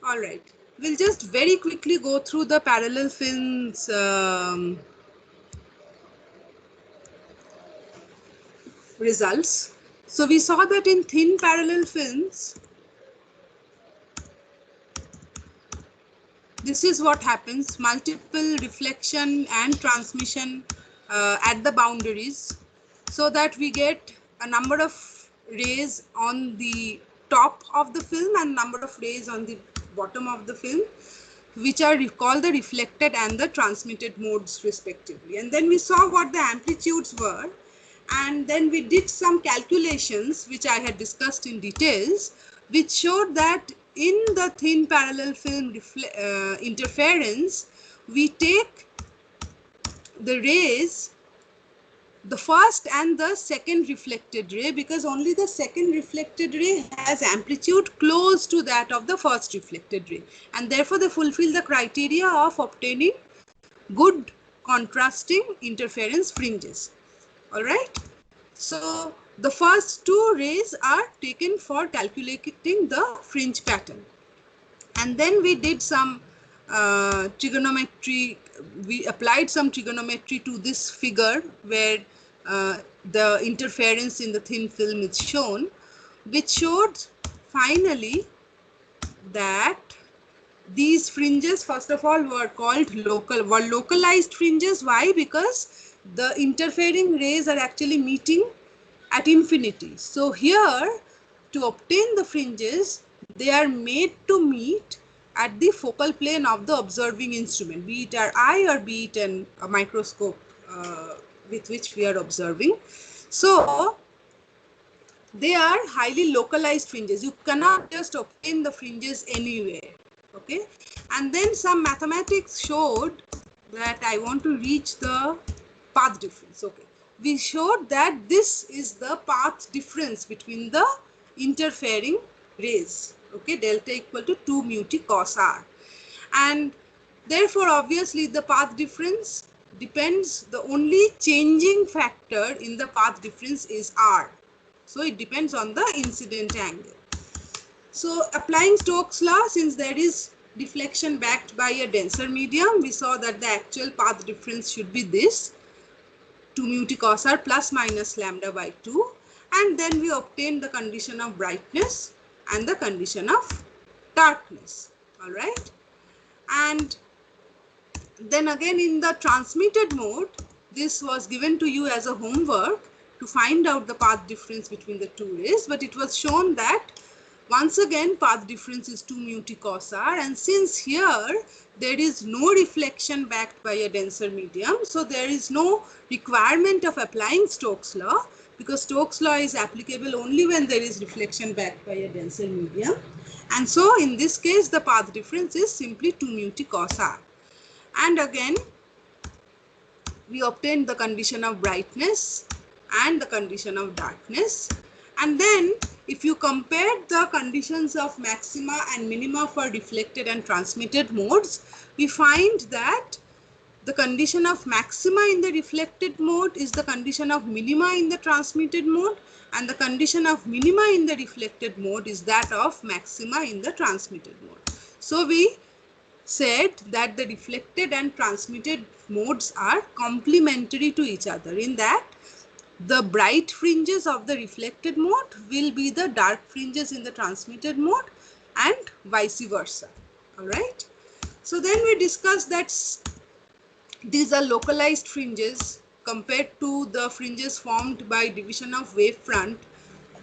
All right. We'll just very quickly go through the parallel films results. So we saw that in thin parallel films, this is what happens: multiple reflection and transmission at the boundaries, so that we get a number of rays on the top of the film and number of rays on the bottom of the film, which are called the reflected and the transmitted modes respectively. And then we saw what the amplitudes were, and then we did some calculations which I had discussed in details, which showed that in the thin parallel film interference, we take the rays, the first and the second reflected ray, because only the second reflected ray has amplitude close to that of the first reflected ray, and therefore they fulfill the criteria of obtaining good contrasting interference fringes. All right. So the first two rays are taken for calculating the fringe pattern, and then we did some trigonometry. We applied some trigonometry to this figure where the interference in the thin film is shown, which showed finally that these fringes, first of all, were localized fringes. Why? Because the interfering rays are actually meeting at infinity. So here, to obtain the fringes, they are made to meet at the focal plane of the observing instrument, be it our eye or be it a microscope with which we are observing. So they are highly localized fringes. You cannot just obtain the fringes anywhere. Okay, and then some mathematics showed that I want to reach the path difference. Okay, we showed that this is the path difference between the interfering rays. Okay, delta equal to 2 mu t cos r, and therefore obviously the path difference depends, the only changing factor in the path difference is r. So it depends on the incident angle. So applying Stokes' law, since there is deflection backed by a denser medium, we saw that the actual path difference should be this 2 mu t cos r plus minus lambda by 2, and then we obtained the condition of brightness and the condition of darkness. All right, and then again in the transmitted mode, this was given to you as a homework to find out the path difference between the two rays, but it was shown that once again path difference is 2 mu t cos r, and since here there is no reflection backed by a denser medium, so there is no requirement of applying Stokes' law, because Stokes' law is applicable only when there is reflection backed by a denser medium. And so in this case the path difference is simply 2 mu t cos r. And again we obtained the condition of brightness and the condition of darkness. And then if you compare the conditions of maxima and minima for reflected and transmitted modes, we find that the condition of maxima in the reflected mode is the condition of minima in the transmitted mode, and the condition of minima in the reflected mode is that of maxima in the transmitted mode. So we said that the reflected and transmitted modes are complementary to each other, in that the bright fringes of the reflected mode will be the dark fringes in the transmitted mode, and vice versa. All right. So then we discussed that these are localized fringes compared to the fringes formed by division of wavefront,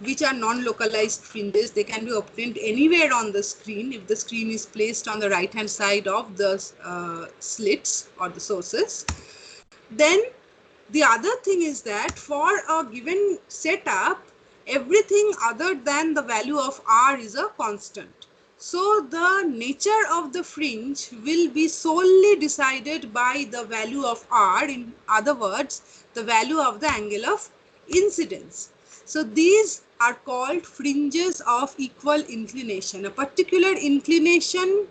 which are non-localized fringes. They can be obtained anywhere on the screen if the screen is placed on the right hand side of the slits or the sources. Then the other thing is that for a given setup, everything other than the value of r is a constant. So the nature of the fringe will be solely decided by the value of r, in other words, the value of the angle of incidence. So these are called fringes of equal inclination. A particular inclination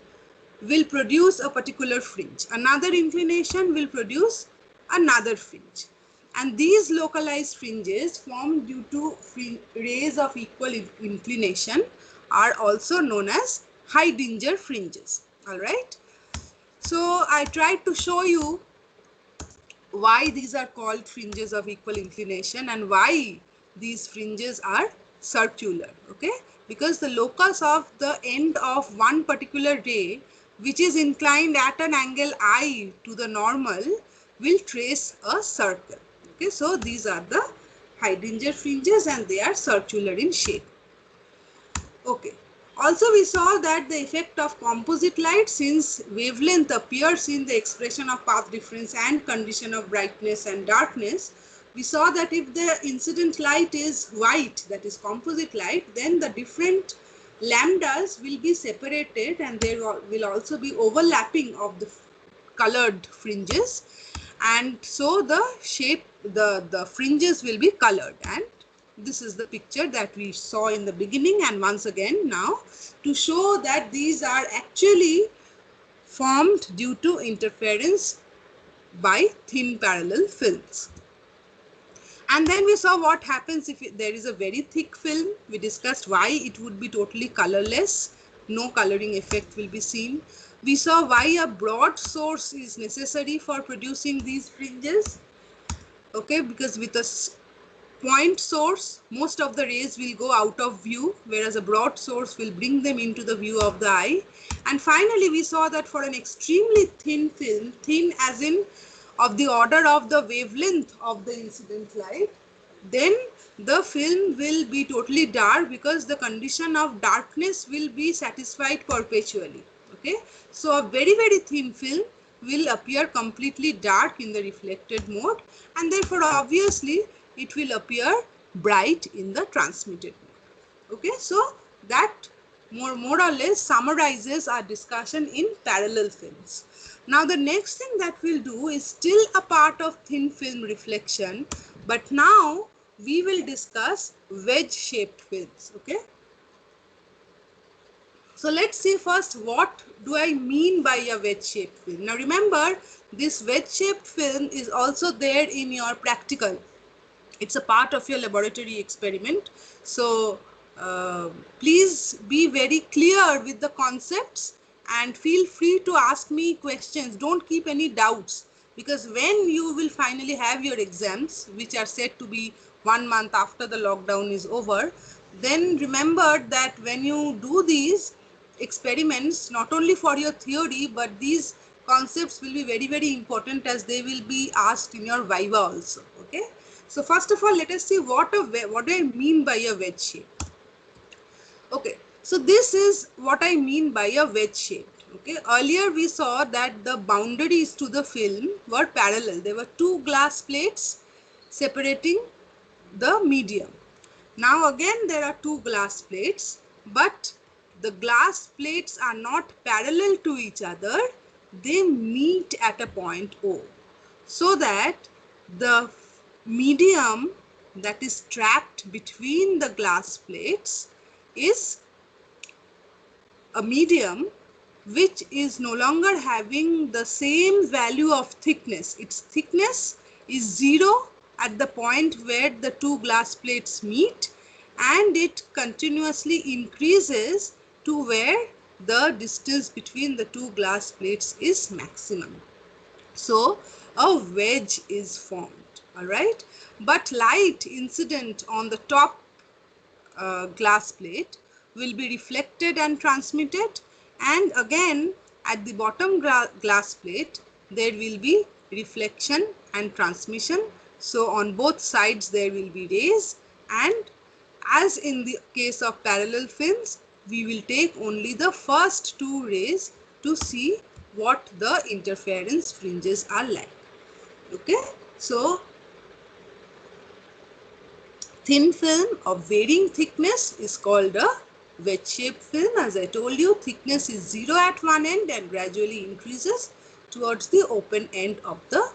will produce a particular fringe. Another inclination will produce another fringe. And these localized fringes formed due to rays of equal inclination are also known as Haidinger fringes. All right. So I tried to show you why these are called fringes of equal inclination and why these fringes are circular. Okay, because the locus of the end of one particular ray, which is inclined at an angle I to the normal, will trace a circle. Okay, so these are the Haidinger fringes and they are circular in shape. Okay. Also, we saw that the effect of composite light, since wavelength appears in the expression of path difference and condition of brightness and darkness, we saw that if the incident light is white, that is composite light, then the different lambdas will be separated and there will also be overlapping of the colored fringes, and so the shape, the fringes will be colored, and this is the picture that we saw in the beginning, and once again now to show that these are actually formed due to interference by thin parallel films. And then we saw what happens if there is a very thick film. We discussed why it would be totally colorless, no coloring effect will be seen. We saw why a broad source is necessary for producing these fringes. Okay, because with a point source, most of the rays will go out of view, whereas a broad source will bring them into the view of the eye. And finally, we saw that for an extremely thin film, thin as in of the order of the wavelength of the incident light, then the film will be totally dark because the condition of darkness will be satisfied perpetually. Okay, so a very, very thin film will appear completely dark in the reflected mode, and therefore obviously it will appear bright in the transmitted mode. Okay, so that more or less summarizes our discussion in parallel films. Now the next thing that we'll do is still a part of thin film reflection, but now we will discuss wedge shaped films. Okay, so let's see first what do I mean by a wedge shaped film. Now remember, this wedge shaped film is also there in your practical. It's a part of your laboratory experiment. So please be very clear with the concepts and feel free to ask me questions. Don't keep any doubts, because when you will finally have your exams, which are said to be 1 month after the lockdown is over, then remember that when you do these experiments, not only for your theory, but these concepts will be very, very important, as they will be asked in your viva also. Okay. So first of all, let us see what do I mean by a wedge shape. Okay, so this is what I mean by a wedge shape. Okay, earlier we saw that the boundaries to the film were parallel. There were two glass plates separating the medium. Now again there are two glass plates, but the glass plates are not parallel to each other. They meet at a point O, so that the medium that is trapped between the glass plates is a medium which is no longer having the same value of thickness. Its thickness is 0 at the point where the two glass plates meet, and it continuously increases to where the distance between the two glass plates is maximum. So a wedge is formed. All right, but light incident on the top glass plate will be reflected and transmitted, and again at the bottom glass plate there will be reflection and transmission. So on both sides there will be rays, and as in the case of parallel films, we will take only the first two rays to see what the interference fringes are like. Okay, so thin film of varying thickness is called a wedge shaped film. As I told you, thickness is 0 at one end and gradually increases towards the open end of the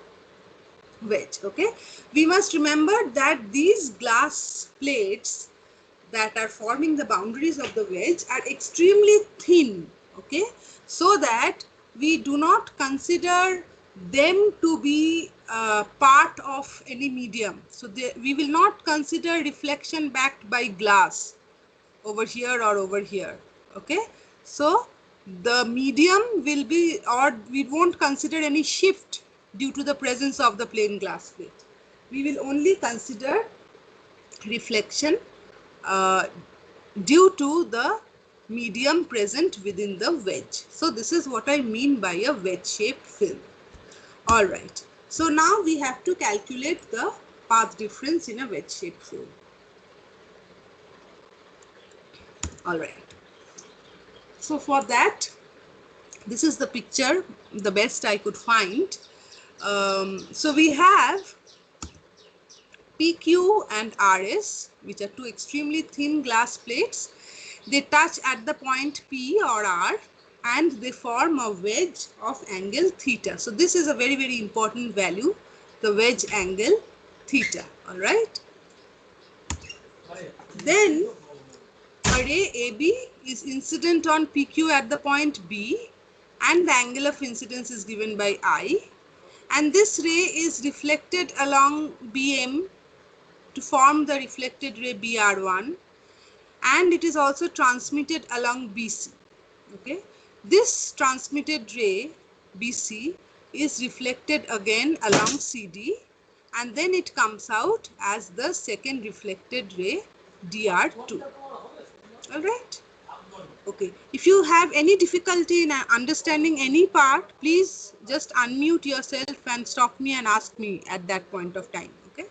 wedge. Okay, we must remember that these glass plates that are forming the boundaries of the wedge are extremely thin. Okay, so that we do not consider them to be part of any medium. So we will not consider reflection backed by glass over here or over here. Okay, So the medium will be, or we won't consider any shift due to the presence of the plane glass plate. We will only consider reflection due to the medium present within the wedge. So this is what I mean by a wedge shaped film. All right. So now we have to calculate the path difference in a wedge shaped film. All right. So for that, this is the picture, the best I could find. So we have PQ and RS, which are two extremely thin glass plates. They touch at the point P or R and they form a wedge of angle theta. So this is a very, very important value, the wedge angle theta. All right. Then a ray AB is incident on PQ at the point B and the angle of incidence is given by I, and this ray is reflected along BM to form the reflected ray BR1, and it is also transmitted along BC. Okay, this transmitted ray BC is reflected again along CD, and then it comes out as the second reflected ray DR2. All right. Okay. If you have any difficulty in understanding any part, please just unmute yourself and stop me and ask me at that point of time. Okay.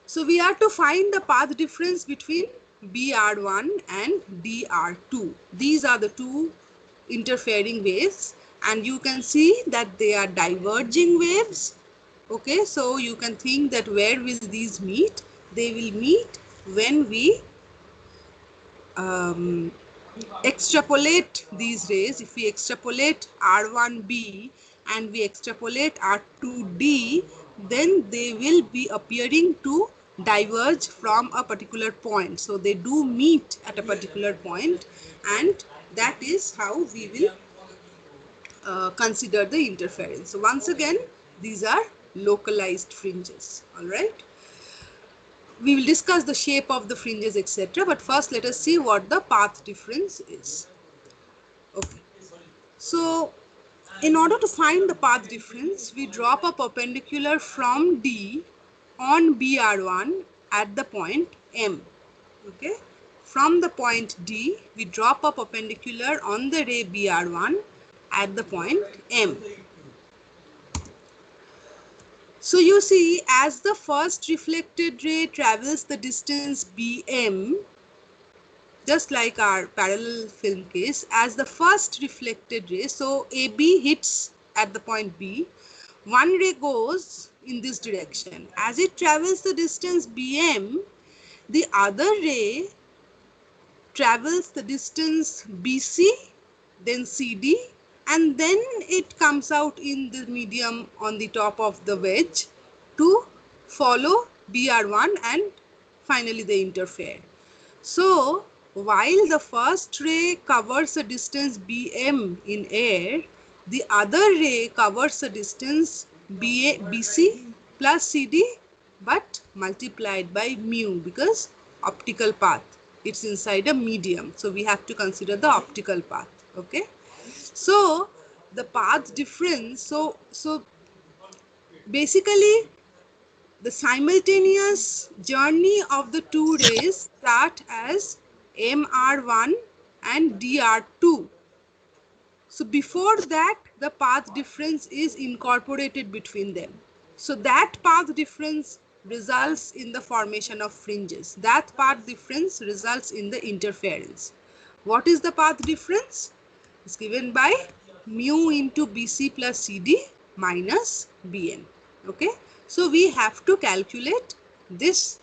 So we are to find the path difference between BR1 and DR2. These are the two interfering waves, and you can see that they are diverging waves. Okay, so you can think that where will these meet? They will meet when we extrapolate these rays. If we extrapolate R1b and we extrapolate R2d, then they will be appearing to diverge from a particular point. So they do meet at a particular point, and that is how we will consider the interference. So once again, these are localized fringes. All right. We will discuss the shape of the fringes, etc. But first let us see what the path difference is. Okay. So in order to find the path difference, we drop a perpendicular from D on BR1 at the point M. Okay. From the point D, we drop a perpendicular on the ray BR1 at the point M. So you see, as the first reflected ray travels the distance BM, just like our parallel film case, as the first reflected ray, so AB hits at the point B, one ray goes in this direction. As it travels the distance BM, the other ray travels the distance BC, then CD, and then it comes out in the medium on the top of the wedge to follow BR1, and finally they interfere. So while the first ray covers a distance BM in air, the other ray covers a distance BC plus CD, but multiplied by mu, because optical path, it's inside a medium, so we have to consider the optical path. Okay, so the path difference, so basically the simultaneous journey of the two rays start as MR1 and DR2. So before that, the path difference is incorporated between them. So that path difference results in the formation of fringes. That path difference results in the interference. What is the path difference? It's given by mu into BC plus CD minus BM. Okay. So we have to calculate this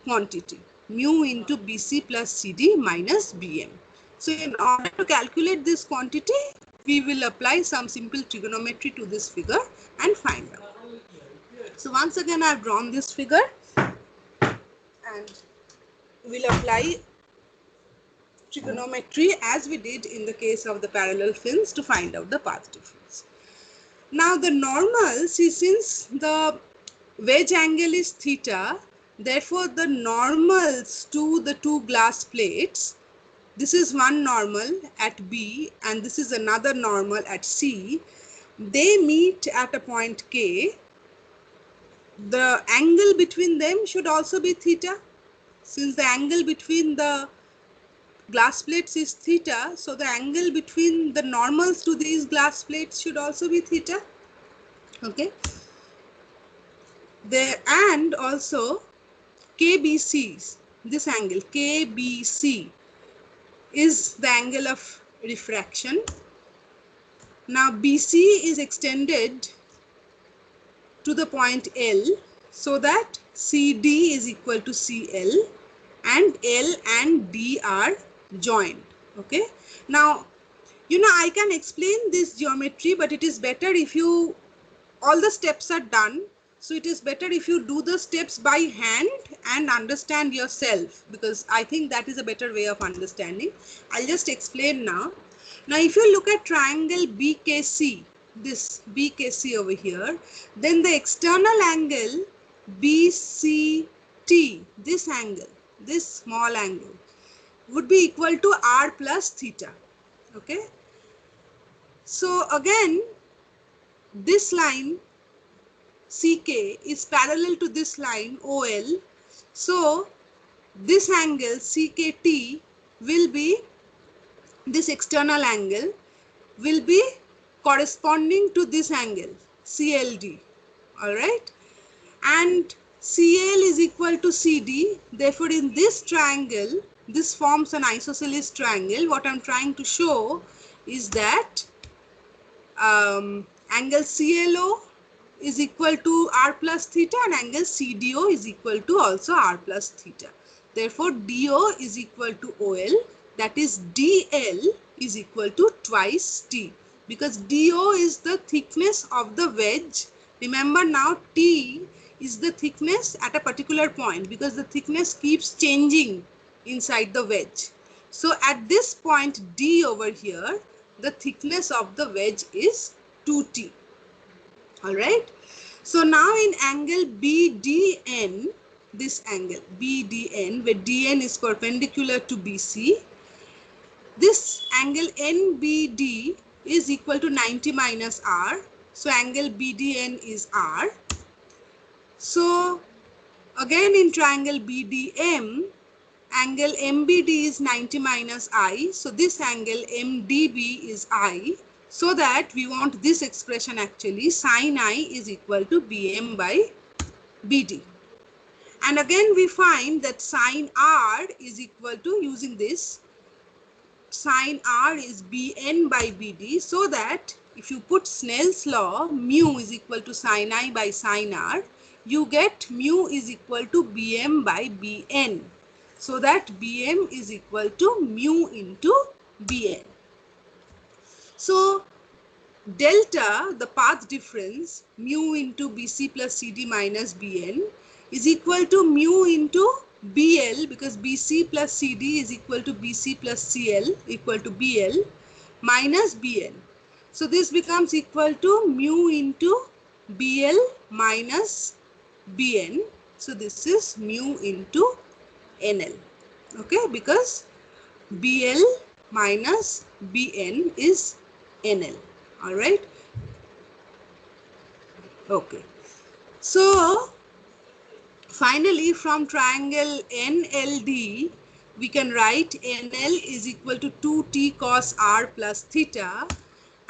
quantity, mu into BC plus CD minus BM. So in order to calculate this quantity, we will apply some simple trigonometry to this figure and find out. So once again, I have drawn this figure and we'll apply trigonometry as we did in the case of the parallel films to find out the path difference. Now the normal, see, since the wedge angle is theta, therefore the normals to the two glass plates this is one normal at B and this is another normal at C. They meet at a point K. The angle between them should also be theta. Since the angle between the glass plates is theta, so the angle between the normals to these glass plates should also be theta. Okay. There, and also KBC, this angle KBC is the angle of refraction. Now BC is extended to the point L so that CD is equal to CL and L and D are joined. Okay. Now, you know, I can explain this geometry, but it is better if you, all the steps are done. So it is better if you do the steps by hand and understand yourself, because I think that is a better way of understanding. I'll just explain now. Now, if you look at triangle BKC, this BKC over here, then the external angle BCT, this angle, this small angle, would be equal to R plus theta. Okay. So again, this line CK is parallel to this line OL. So this angle CKT will be, this external angle will be corresponding to this angle CLD. All right. And CL is equal to CD. Therefore, in this triangle, this forms an isosceles triangle. What I'm trying to show is that angle CLO is equal to R plus theta and angle CDO is equal to also R plus theta. Therefore, DO is equal to OL, that is DL is equal to twice T, because DO is the thickness of the wedge. Remember now, T is the thickness at a particular point because the thickness keeps changing inside the wedge. So at this point D over here, the thickness of the wedge is 2T. All right. So now in angle BDN, this angle BDN, where DN is perpendicular to BC, this angle NBD is equal to 90 minus R. So angle BDN is R. So again in triangle BDM, angle MBD is 90 minus I. So this angle MDB is I. So that we want this expression actually, sin I is equal to BM by BD. And again we find that sin R is equal to, using this, sin R is Bn by Bd, so that if you put Snell's law, mu is equal to sin I by sin R, you get mu is equal to Bm by Bn. So that Bm is equal to mu into Bn. So delta, the path difference, mu into BC plus CD minus BN, is equal to mu into BL, because BC plus CD is equal to BC plus CL equal to BL minus BN. So this becomes equal to mu into BL minus BN. So this is mu into NL. Okay, because BL minus BN is NL. All right. Okay. So finally, from triangle NLD, we can write NL is equal to 2T cos R plus theta,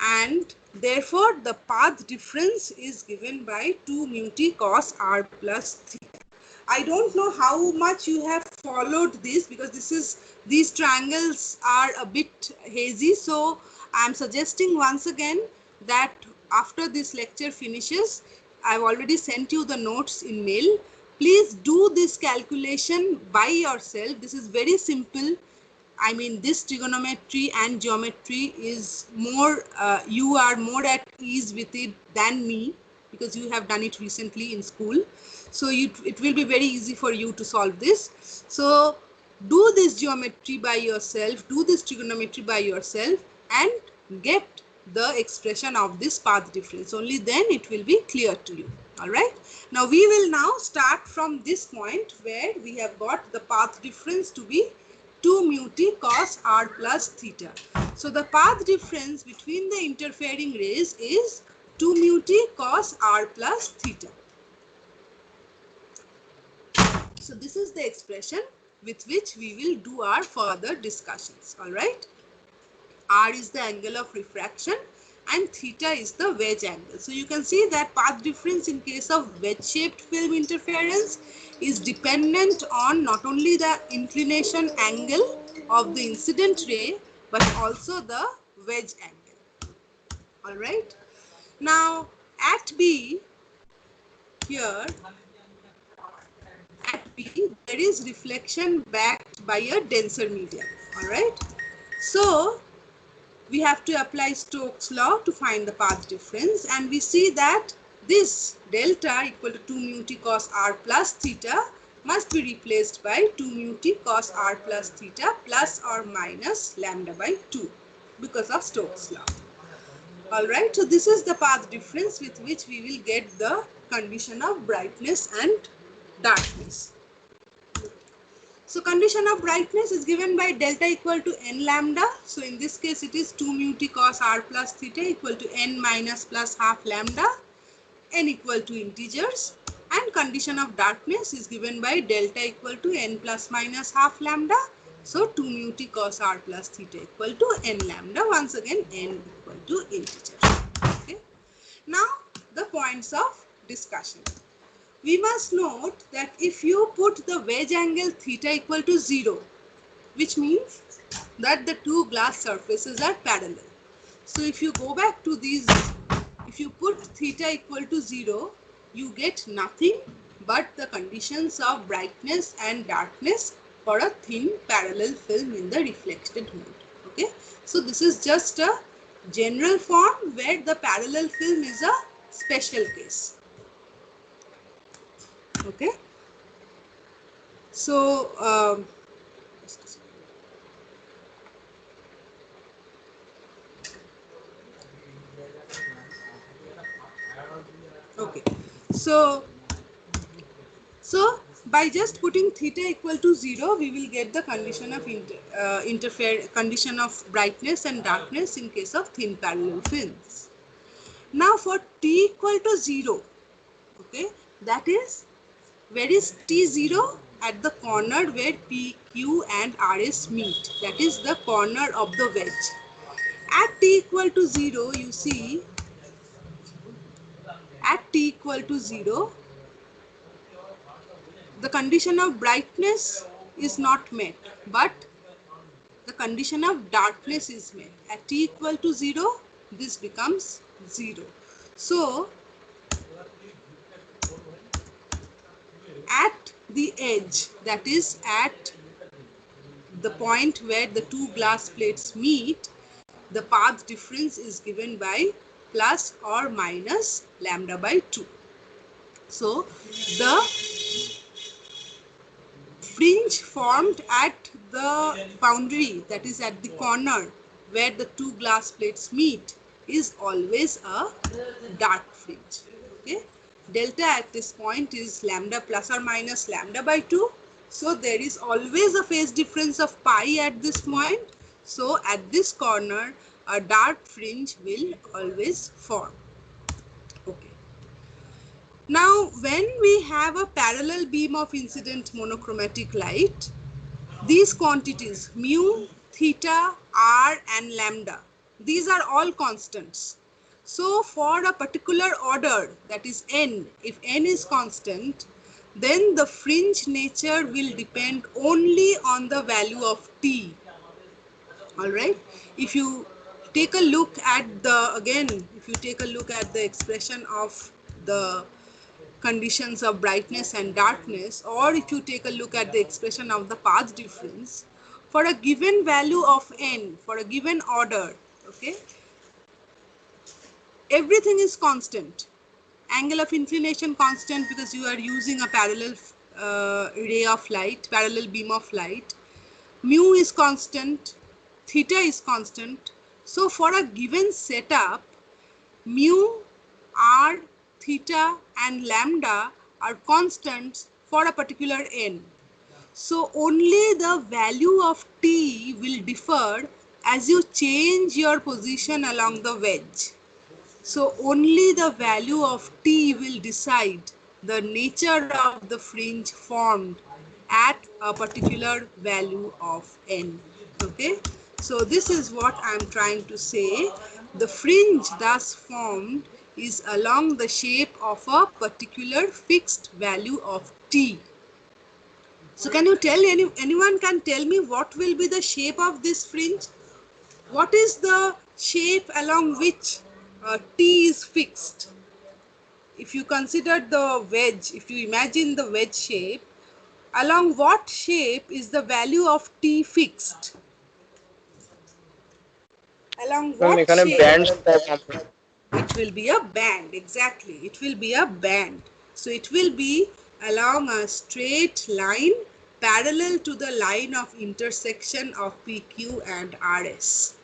and therefore the path difference is given by 2 mu T cos R plus theta. I don't know how much you have followed this, because these triangles are a bit hazy. So I am suggesting once again that after this lecture finishes, I have already sent you the notes in mail. Please do this calculation by yourself. This is very simple. I mean, this trigonometry and geometry is more, you are more at ease with it than me, because you have done it recently in school. So it will be very easy for you to solve this. So do this geometry by yourself, do this trigonometry by yourself, and get the expression of this path difference. Only then it will be clear to you. All right. Now we will now start from this point where we have got the path difference to be 2 mu t cos r plus theta. So the path difference between the interfering rays is 2 mu t cos r plus theta. So this is the expression with which we will do our further discussions. All right. R is the angle of refraction and theta is the wedge angle. So you can see that path difference in case of wedge shaped film interference is dependent on not only the inclination angle of the incident ray but also the wedge angle. All right. Now at B, here at B there is reflection backed by a denser medium. All right. So we have to apply Stokes' law to find the path difference, and we see that this delta equal to 2 mu t cos r plus theta must be replaced by 2 mu t cos r plus theta plus or minus lambda by 2 because of Stokes' law. All right, so this is the path difference with which we will get the condition of brightness and darkness. So condition of brightness is given by delta equal to n lambda. So in this case it is 2 mu t cos r plus theta equal to n minus plus half lambda, n equal to integers, and condition of darkness is given by delta equal to n plus minus half lambda. So 2 mu t cos r plus theta equal to n lambda, once again n equal to integers. Okay. Now the points of discussion. We must note that if you put the wedge angle theta equal to 0, which means that the two glass surfaces are parallel. So if you go back to these, if you put theta equal to 0, you get nothing but the conditions of brightness and darkness for a thin parallel film in the reflected mode. Okay. So this is just a general form where the parallel film is a special case. Okay. So okay, so by just putting theta equal to 0, we will get the condition of condition of brightness and darkness in case of thin parallel films. Now for t equal to 0, okay, that is, where is t0? At the corner where p, q and rs meet, that is the corner of the wedge. At t equal to 0, you see, at t equal to 0, the condition of brightness is not met, but the condition of darkness is met. At t equal to 0, this becomes 0. So, at the edge, that is at the point where the two glass plates meet, the path difference is given by plus or minus lambda by 2. So, the fringe formed at the boundary, that is at the corner where the two glass plates meet, is always a dark fringe. Okay. Delta at this point is lambda plus or minus lambda by 2. So there is always a phase difference of pi at this point. So at this corner, a dark fringe will always form. Okay. Now, when we have a parallel beam of incident monochromatic light, these quantities mu, theta, r and lambda, these are all constants. So for a particular order, that is n, if n is constant, then the fringe nature will depend only on the value of t. All right. If you take a look at the, again, if you take a look at the expression of the conditions of brightness and darkness, or if you take a look at the expression of the path difference, for a given value of n, for a given order, okay, everything is constant. Angle of inclination constant because you are using a parallel ray of light, parallel beam of light. Mu is constant, theta is constant. So for a given setup, mu, r, theta and lambda are constants for a particular n. So only the value of t will differ as you change your position along the wedge. So only the value of t will decide the nature of the fringe formed at a particular value of n. Okay, so this is what I am trying to say. The fringe thus formed is along the shape of a particular fixed value of t. So can you tell anyone can tell me what will be the shape of this fringe? What is the shape along which t is fixed? If you consider the wedge, if you imagine the wedge shape, along what shape is the value of t fixed? Along Ma'am, what এখানে shape? bands type আমরা It will be a band, exactly. It will be a band. So it will be along a straight line parallel to the line of intersection of PQ and RS.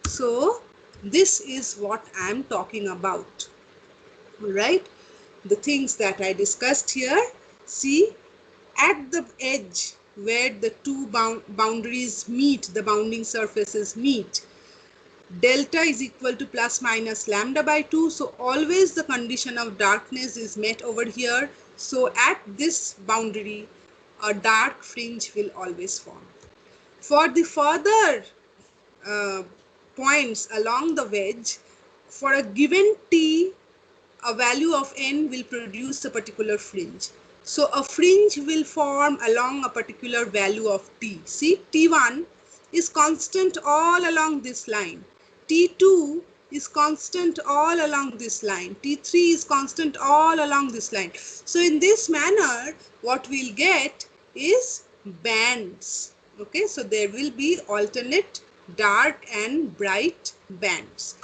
So this is what I am talking about. All right. The things that I discussed here. See, at the edge where the two boundaries meet, the bounding surfaces meet, delta is equal to plus minus lambda by 2. So always the condition of darkness is met over here. So at this boundary, a dark fringe will always form. For the further uh, points along the wedge, for a given t, a value of n will produce a particular fringe. So a fringe will form along a particular value of t. See, t1 is constant all along this line. t2 is constant all along this line. t3 is constant all along this line. So in this manner, what we'll get is bands. Okay, so there will be alternate dark and bright bands.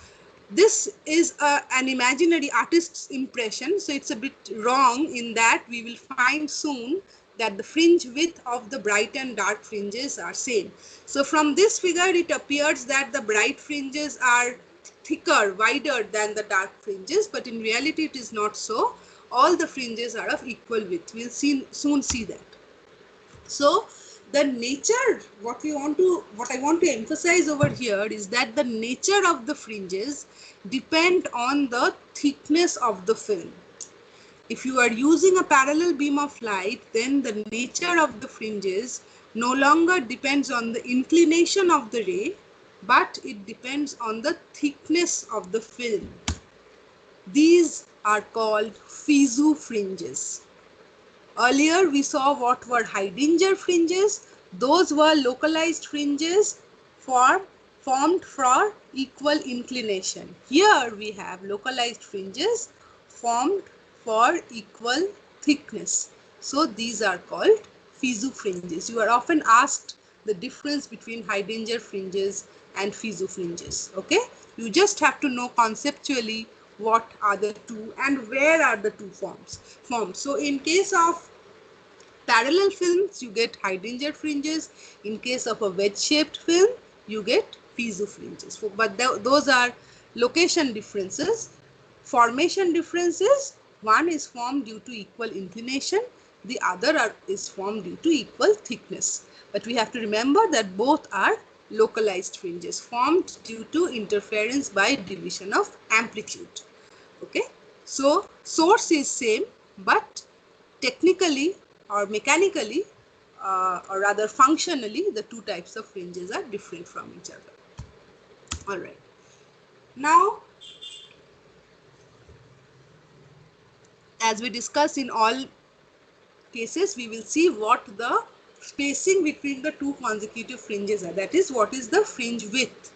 This is an imaginary artist's impression, so it's a bit wrong in that we will find soon that the fringe width of the bright and dark fringes are same. So from this figure it appears that the bright fringes are thicker, wider than the dark fringes, but in reality it is not so. All the fringes are of equal width. We'll soon see that. So the nature, what I want to emphasize over here is that the nature of the fringes depend on the thickness of the film. If you are using a parallel beam of light, then the nature of the fringes no longer depends on the inclination of the ray, but it depends on the thickness of the film. These are called Fizeau fringes. Earlier we saw what were Heidinger fringes. Those were localized fringes formed for equal inclination. Here we have localized fringes formed for equal thickness. So these are called Fizeau fringes. You are often asked the difference between Heidinger fringes and Fizeau fringes. Okay, you just have to know conceptually what are the two and where are the two forms. So in case of parallel films, you get Heidinger fringes. In case of a wedge-shaped film, you get Fizeau fringes. But those are location differences. Formation differences, one is formed due to equal inclination, the other is formed due to equal thickness. But we have to remember that both are localized fringes formed due to interference by division of amplitude. Okay, so source is same, but technically or mechanically or rather functionally, the two types of fringes are different from each other. All right. Now, as we discuss in all cases, we will see what the spacing between the two consecutive fringes are. That is, what is the fringe width.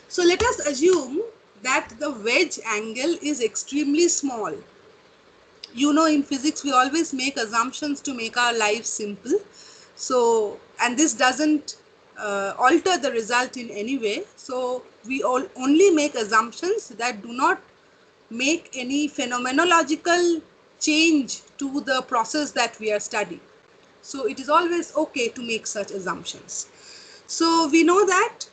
So let us assume that the wedge angle is extremely small. You know, in physics we always make assumptions to make our lives simple. So, and this doesn't alter the result in any way. So we only make assumptions that do not make any phenomenological change to the process that we are studying. So it is always okay to make such assumptions. So we know that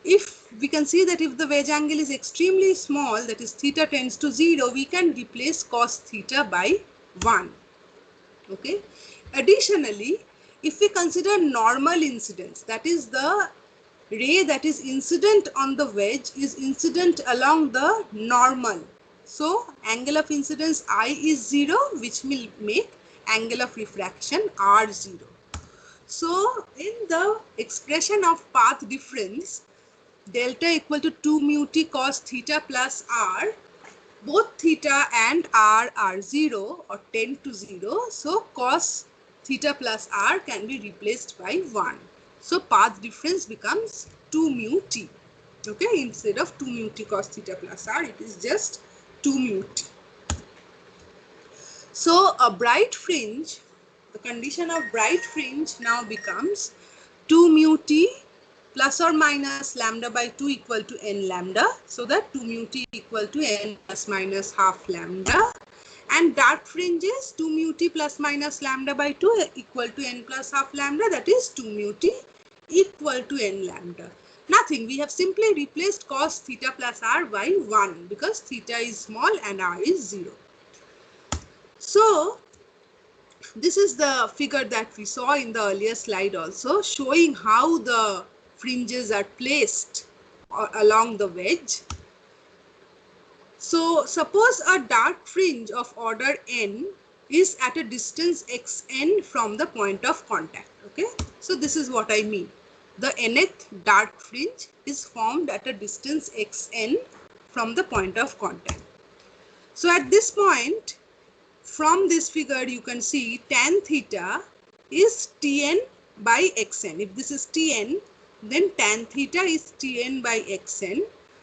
if we can see that if the wedge angle is extremely small, that is theta tends to 0, we can replace cos theta by 1. Okay. Additionally, if we consider normal incidence, that is the ray that is incident on the wedge is incident along the normal. So angle of incidence I is 0, which will make angle of refraction R 0. So in the expression of path difference, delta equal to 2 mu t cos theta plus r, both theta and r are 0 or tend to 0. So cos theta plus r can be replaced by 1. So path difference becomes 2 mu t. Okay, instead of 2 mu t cos theta plus r, it is just 2 mu t. So a bright fringe, the condition of bright fringe now becomes 2 mu t plus or minus lambda by 2 equal to n lambda, so that 2 mu t equal to n plus minus half lambda, and dark fringes 2 mu t plus minus lambda by 2 equal to n plus half lambda, that is 2 mu t equal to n lambda. Nothing, we have simply replaced cos theta plus r by 1 because theta is small and r is 0. So this is the figure that we saw in the earlier slide also, showing how the fringes are placed along the wedge. So suppose a dark fringe of order n is at a distance xn from the point of contact. Okay, so this is what I mean. The nth dark fringe is formed at a distance xn from the point of contact. So at this point, from this figure you can see tan theta is Tn by Xn. If this is Tn, then tan theta is Tn by Xn.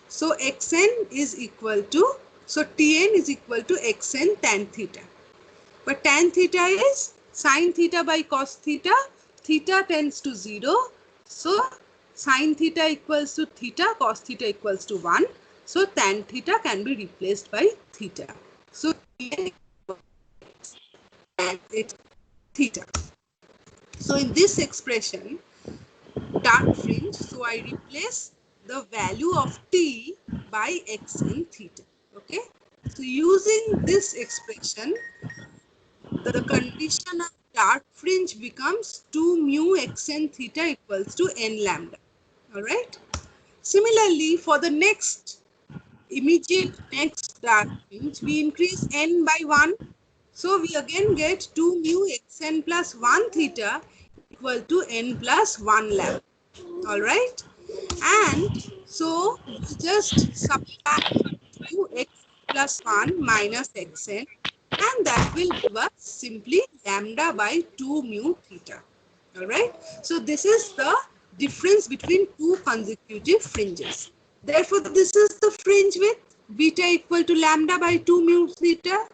So Xn is equal to, so Tn is equal to Xn tan theta. But tan theta is sin theta by cos theta. Theta tends to 0. So sin theta equals to theta, cos theta equals to 1. So tan theta can be replaced by theta. So it's theta. So in this expression, dark fringe, so I replace the value of t by xn theta. Okay, so using this expression, the condition of dark fringe becomes 2 mu xn theta equals to n lambda. All right. Similarly, for the next dark fringe, we increase n by 1. So we again get 2 mu xn plus 1 theta equal to n plus 1 lambda. All right. And so we just subtract 2 x plus 1 minus xn, and that will give us simply lambda by 2 mu theta. All right. So this is the difference between two consecutive fringes. Therefore, this is the fringe width, beta equal to lambda by 2 mu theta.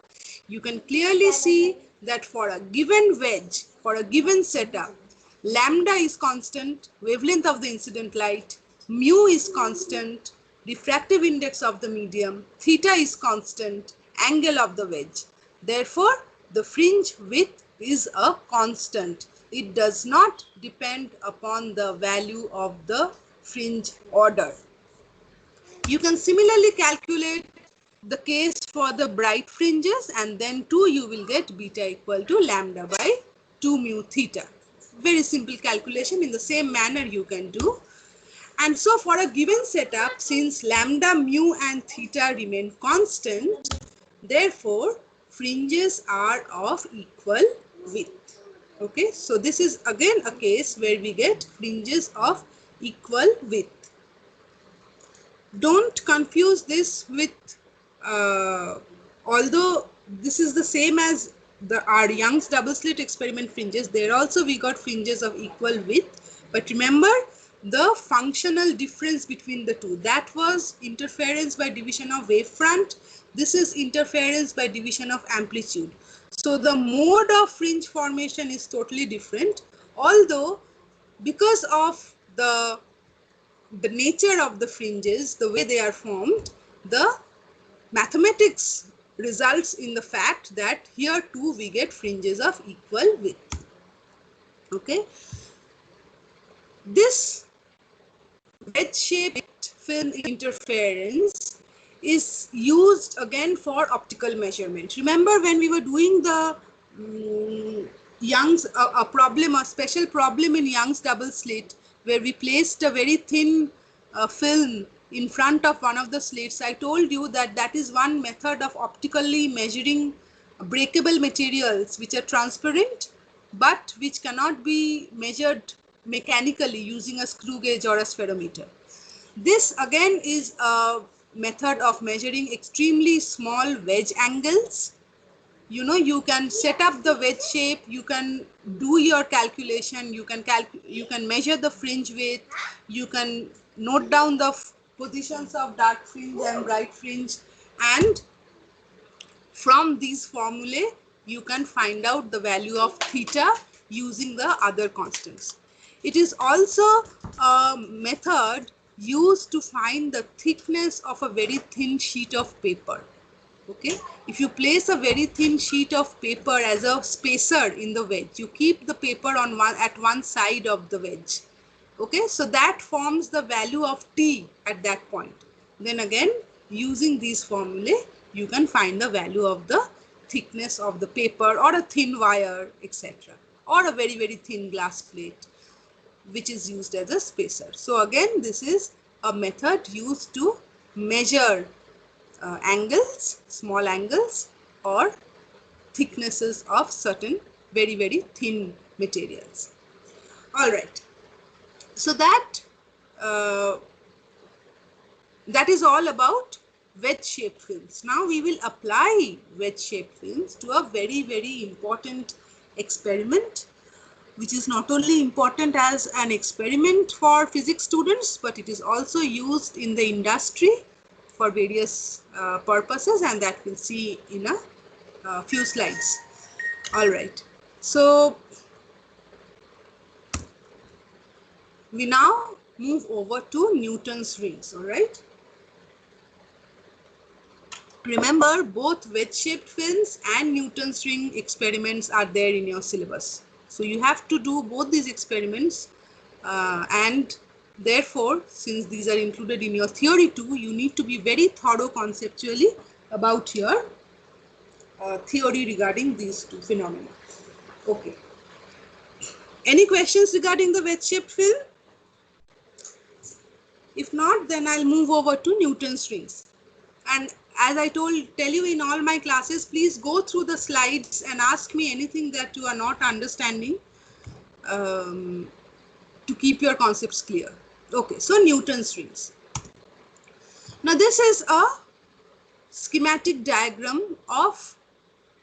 You can clearly see that for a given wedge, for a given setup, lambda is constant, wavelength of the incident light, mu is constant, diffractive index of the medium, theta is constant, angle of the wedge. Therefore, the fringe width is a constant. It does not depend upon the value of the fringe order. You can similarly calculate the case for the bright fringes, and then too you will get beta equal to lambda by 2 mu theta. Very simple calculation. In the same manner you can do. And so for a given setup, since lambda, mu and theta remain constant, therefore fringes are of equal width. Okay, so this is again a case where we get fringes of equal width. Don't confuse this with, although this is the same as our Young's double slit experiment fringes, there also we got fringes of equal width. But remember the functional difference between the two. That was interference by division of wavefront. This is interference by division of amplitude. So the mode of fringe formation is totally different, although because of the nature of the fringes, the way they are formed, the mathematics results in the fact that here too we get fringes of equal width. Okay. This wedge-shaped film interference is used again for optical measurement. Remember when we were doing the Young's a special problem in Young's double slit, where we placed a very thin film in front of one of the slits. I told you that that is one method of optically measuring breakable materials which are transparent but which cannot be measured mechanically using a screw gauge or a spherometer. This again is a method of measuring extremely small wedge angles. You know, you can set up the wedge shape, you can do your calculation, you can measure the fringe width, you can note down the positions of dark fringe and bright fringe, and from these formulae you can find out the value of theta using the other constants. It is also a method used to find the thickness of a very thin sheet of paper. Okay, if you place a very thin sheet of paper as a spacer in the wedge, you keep the paper on at one side of the wedge. Okay, so that forms the value of T at that point. Then again, using these formulae, you can find the value of the thickness of the paper or a thin wire, etc., or a very, very thin glass plate, which is used as a spacer. So again, this is a method used to measure angles, small angles, or thicknesses of certain very, very thin materials. All right. So that is all about wedge-shaped films. Now we will apply wedge-shaped films to a very, very important experiment, which is not only important as an experiment for physics students, but it is also used in the industry for various purposes, and that we'll see in a few slides. All right. So we now move over to Newton's rings. All right. Remember, both wedge-shaped films and Newton's ring experiments are there in your syllabus. So you have to do both these experiments, and therefore, since these are included in your theory too, you need to be very thorough conceptually about your theory regarding these two phenomena. Okay. Any questions regarding the wedge-shaped film? If not, then I'll move over to Newton's rings. And as I tell you in all my classes, please go through the slides and ask me anything that you are not understanding to keep your concepts clear. Okay, so Newton's rings. Now this is a schematic diagram of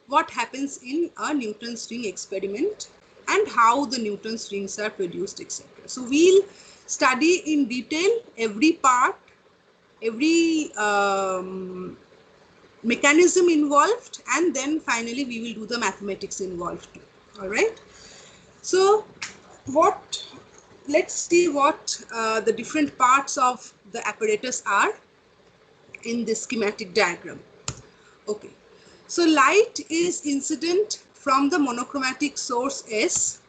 what happens in a Newton's ring experiment and how the Newton's rings are produced, etc. So we'll study in detail every part, every mechanism involved, and then finally we will do the mathematics involved too. All right. So let's see what the different parts of the apparatus are in this schematic diagram. Okay. So light is incident from the monochromatic source S,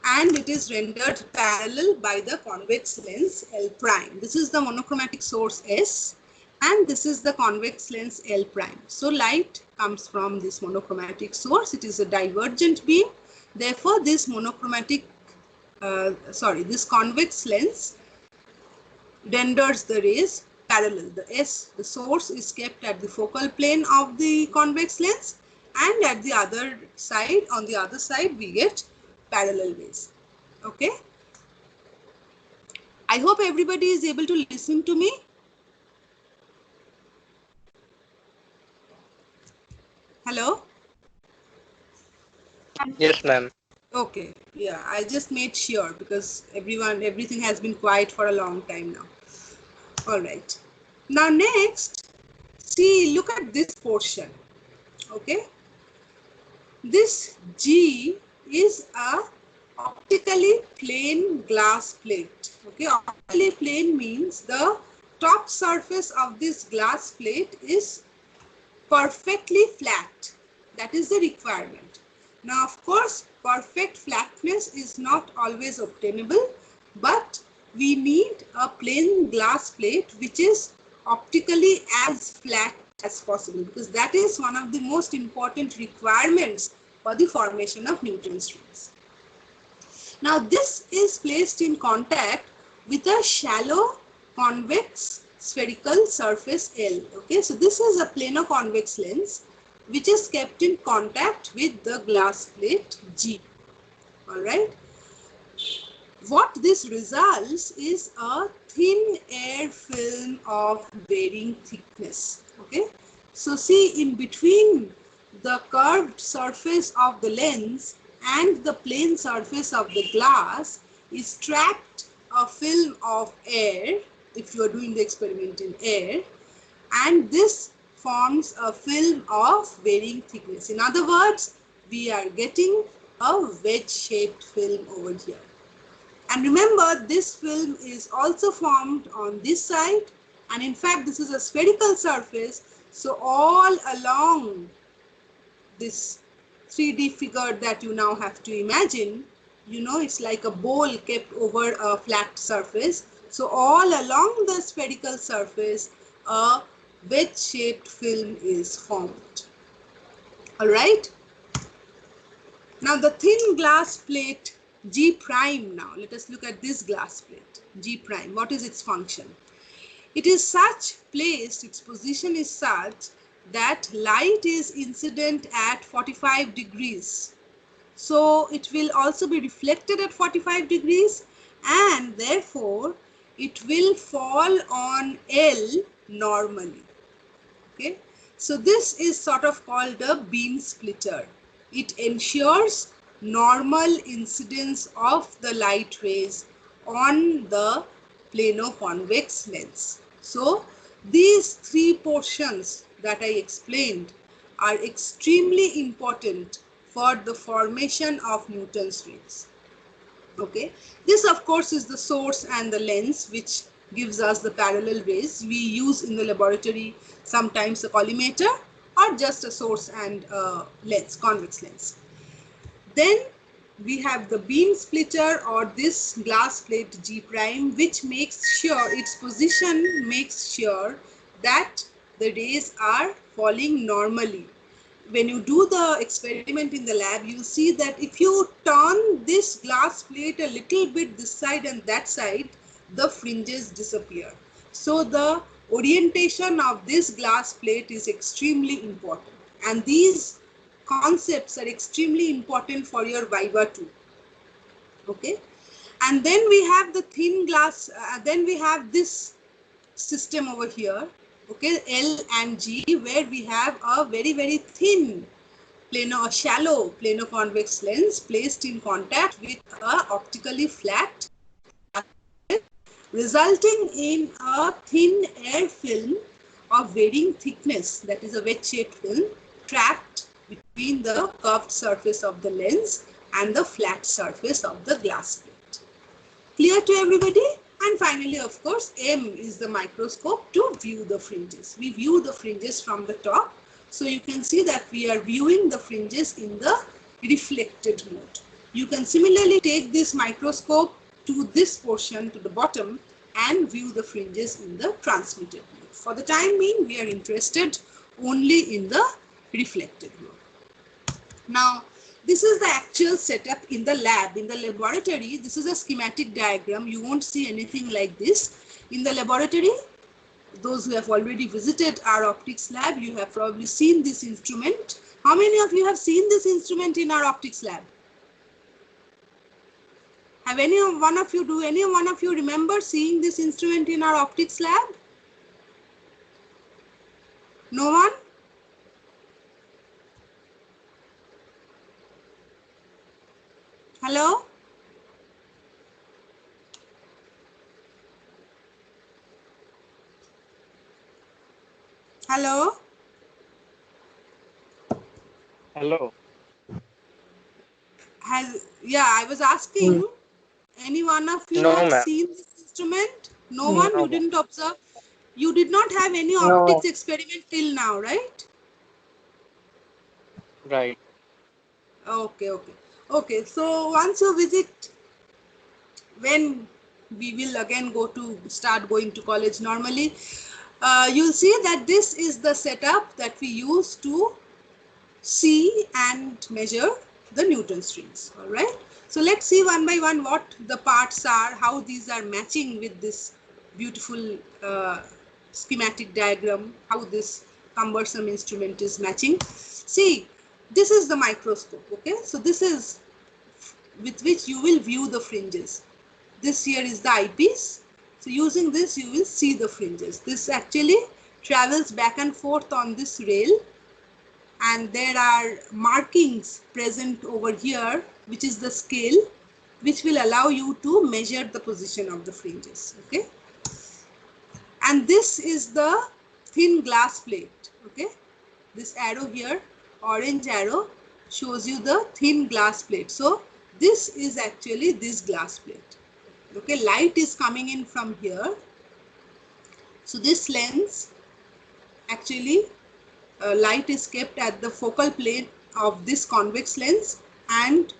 and it is rendered parallel by the convex lens L prime. This is the monochromatic source S, and this is the convex lens L prime. So light comes from this monochromatic source. It is a divergent beam. Therefore, this this convex lens renders the rays parallel. The source is kept at the focal plane of the convex lens, and at the other side, on the other side, we get parallel rays. Okay. I hope everybody is able to listen to me. Hello? Yes, ma'am. Okay. Yeah, I just made sure because everything has been quiet for a long time now. All right. Now next, see, look at this portion. Okay. This G is a optically plane glass plate. Okay, optically plane means the top surface of this glass plate is perfectly flat. That is the requirement. Now, of course, perfect flatness is not always obtainable, but we need a plain glass plate which is optically as flat as possible, because that is one of the most important requirements for the formation of Newton's rings. Now this is placed in contact with a shallow convex spherical surface L. Okay, so this is a plano-convex lens which is kept in contact with the glass plate G. All right. What this results is a thin air film of varying thickness. Okay, so see, in between the curved surface of the lens and the plane surface of the glass is trapped a film of air, if you are doing the experiment in air, and this forms a film of varying thickness. In other words, we are getting a wedge-shaped film over here. And remember, this film is also formed on this side, and in fact this is a spherical surface, so all along this 3D figure that you now have to imagine, you know, it's like a bowl kept over a flat surface. So all along the spherical surface, a wedge-shaped film is formed. All right. Now the thin glass plate G prime, now let us look at this glass plate G prime. What is its function? It is such placed, its position is such that light is incident at 45 degrees. So it will also be reflected at 45 degrees, and therefore it will fall on L normally. Okay, so this is sort of called a beam splitter. It ensures normal incidence of the light rays on the plano-convex lens. So these three portions that I explained are extremely important for the formation of Newton's rings. Okay, this of course is the source and the lens which gives us the parallel rays. We use in the laboratory sometimes a collimator or just a source and a lens, convex lens. Then we have the beam splitter or this glass plate G prime, which makes sure its position makes sure that the rays are falling normally. When you do the experiment in the lab, you see that if you turn this glass plate a little bit this side and that side, the fringes disappear. So the orientation of this glass plate is extremely important, and these concepts are extremely important for your Viva too. Okay, and then we have the thin glass, then we have this system over here, okay, L and G, where we have a very thin plano, a shallow plano-convex lens placed in contact with a optically flat, resulting in a thin air film of varying thickness, that is a wedge-shaped film, trapped between the curved surface of the lens and the flat surface of the glass plate. Clear to everybody? And finally, of course, M is the microscope to view the fringes. We view the fringes from the top. So you can see that we are viewing the fringes in the reflected mode. You can similarly take this microscope to this portion, to the bottom, and view the fringes in the transmitted mode. For the time being, we are interested only in the reflected mode. Now, this is the actual setup in the lab. In the laboratory, this is a schematic diagram. You won't see anything like this. In the laboratory, those who have already visited our optics lab, you have probably seen this instrument. How many of you have seen this instrument in our optics lab? Have any one of you remember seeing this instrument in our optics lab? No one? Hello? Hello? Hello. Yeah, I was asking, any one of you No, have ma'am. seen this instrument? No one? No, You didn't observe? You did not have any no. optics experiment till now, right? Right. Okay. So once you visit, when we will again start going to college normally, you'll see that this is the setup that we use to see and measure the Newton's rings. All right. So let's see one by one what the parts are, how these are matching with this beautiful schematic diagram, how this cumbersome instrument is matching. See, this is the microscope. Okay. So this is with which you will view the fringes. This here is the eyepiece. So using this, you will see the fringes. This actually travels back and forth on this rail, and there are markings present over here, which is the scale, which will allow you to measure the position of the fringes. Okay. And this is the thin glass plate. Okay. This arrow here, orange arrow, shows you the thin glass plate. So this is actually this glass plate. Okay, light is coming in from here. So this lens, actually light is kept at the focal plane of this convex lens, and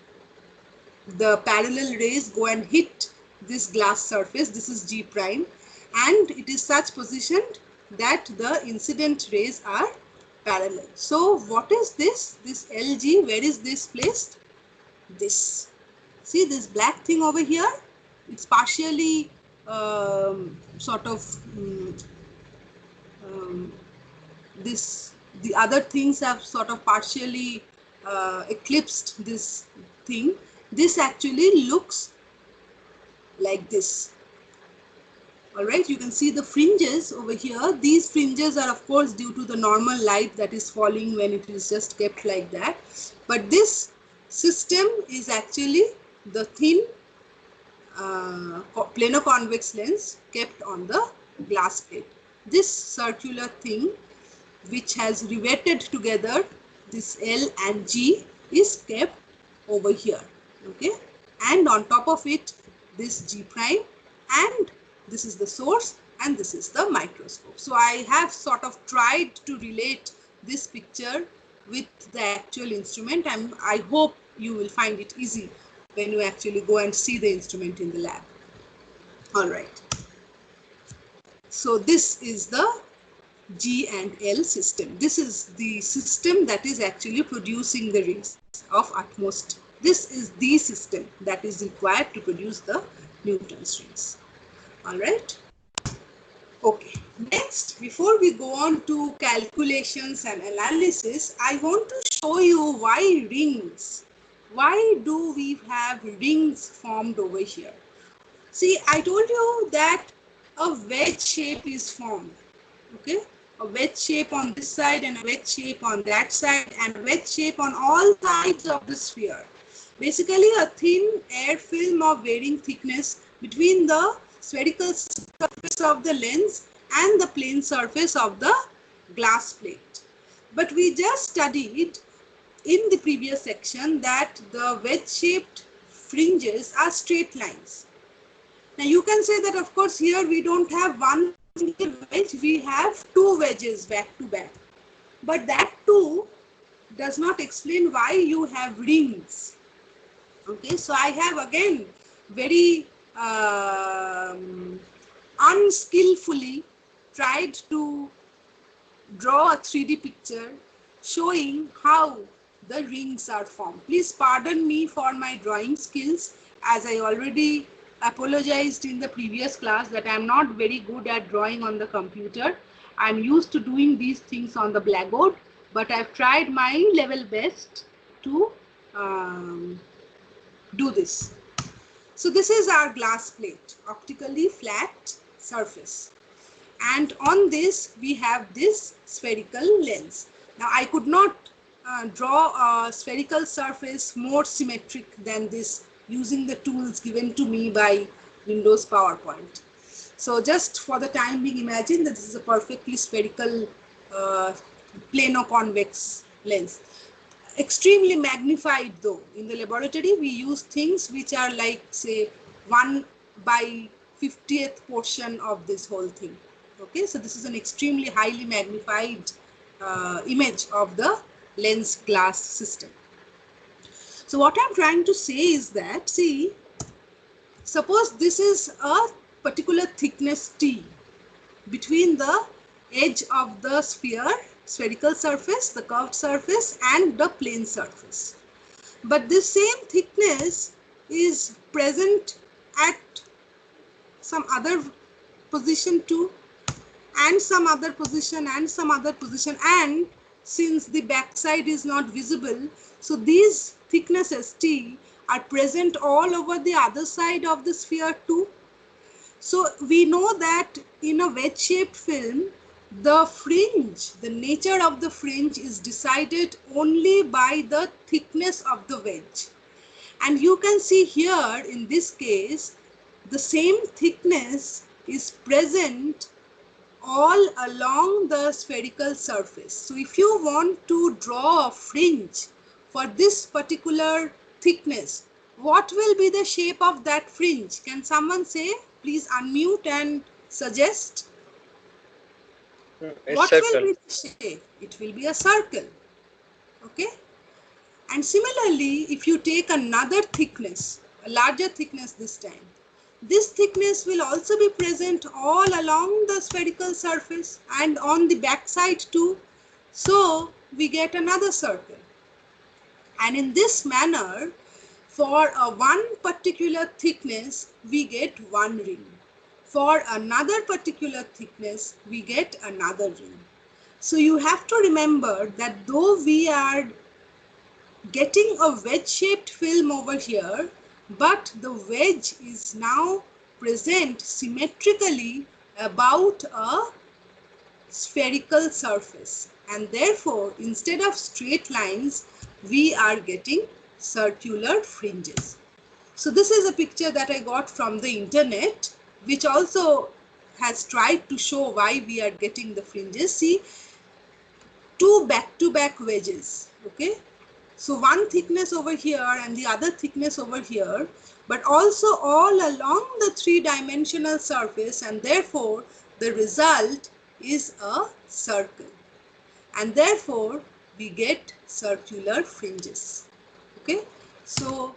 the parallel rays go and hit this glass surface. This is G prime, and it is such positioned that the incident rays are parallel. So what is this? This LG, where is this placed? This. See this black thing over here? It's partially sort of the other things have sort of partially eclipsed this thing. This actually looks like this. All right, you can see the fringes over here. These fringes are of course due to the normal light that is falling when it is just kept like that. But this system is actually the thin planar convex lens kept on the glass plate. This circular thing, which has riveted together this L and G, is kept over here. Okay, and on top of it this G prime, and this is the source, and this is the microscope. So I have sort of tried to relate this picture with the actual instrument, and I hope you will find it easy when you actually go and see the instrument in the lab. All right. So this is the G and L system. This is the system that is actually producing the rings of utmost. This is the system that is required to produce the Newton's rings. All right. Okay. Next, before we go on to calculations and analysis, I want to show you why rings. Why do we have rings formed over here? See, I told you that a wedge shape is formed. Okay, a wedge shape on this side and a wedge shape on that side, and a wedge shape on all sides of the sphere. Basically, a thin air film of varying thickness between the spherical surface of the lens and the plane surface of the glass plate. But we just studied in the previous section that the wedge-shaped fringes are straight lines. Now you can say that of course here we don't have one single wedge, we have two wedges back to back. But that too does not explain why you have rings. Okay, so I have again very unskillfully tried to draw a 3D picture showing how the rings are formed. Please pardon me for my drawing skills, as I already apologized in the previous class that I am not very good at drawing on the computer. I am used to doing these things on the blackboard, but I have tried my level best to do this. So this is our glass plate, optically flat surface. And on this we have this spherical lens. Now I could not draw a spherical surface more symmetric than this using the tools given to me by Windows PowerPoint. So just for the time being, imagine that this is a perfectly spherical plano-convex lens. Extremely magnified though. In the laboratory we use things which are like say 1/50th portion of this whole thing. Okay, so this is an extremely highly magnified image of the lens glass system. So what I'm trying to say is that, see, suppose this is a particular thickness T between the edge of the sphere spherical surface, the curved surface, and the plane surface. But this same thickness is present at some other position too, and some other position, and some other position, and since the backside is not visible, so these thicknesses T are present all over the other side of the sphere too. So we know that in a wedge-shaped film, the fringe, the nature of the fringe is decided only by the thickness of the wedge. And you can see here in this case, the same thickness is present all along the spherical surface. So if you want to draw a fringe for this particular thickness, what will be the shape of that fringe? Can someone say? Please unmute and suggest. A What will circle. be the shape? It will be a circle. Okay. And similarly, if you take another thickness, a larger thickness this time, this thickness will also be present all along the spherical surface and on the back side too. So we get another circle. And in this manner, for a one particular thickness, we get one ring. For another particular thickness, we get another ring. So you have to remember that though we are getting a wedge-shaped film over here, but the wedge is now present symmetrically about a spherical surface, and therefore instead of straight lines we are getting circular fringes. So this is a picture that I got from the internet, which also has tried to show why we are getting the fringes. See, two back-to-back wedges, okay? So one thickness over here and the other thickness over here, but also all along the three-dimensional surface, and therefore the result is a circle. And therefore we get circular fringes. Okay, so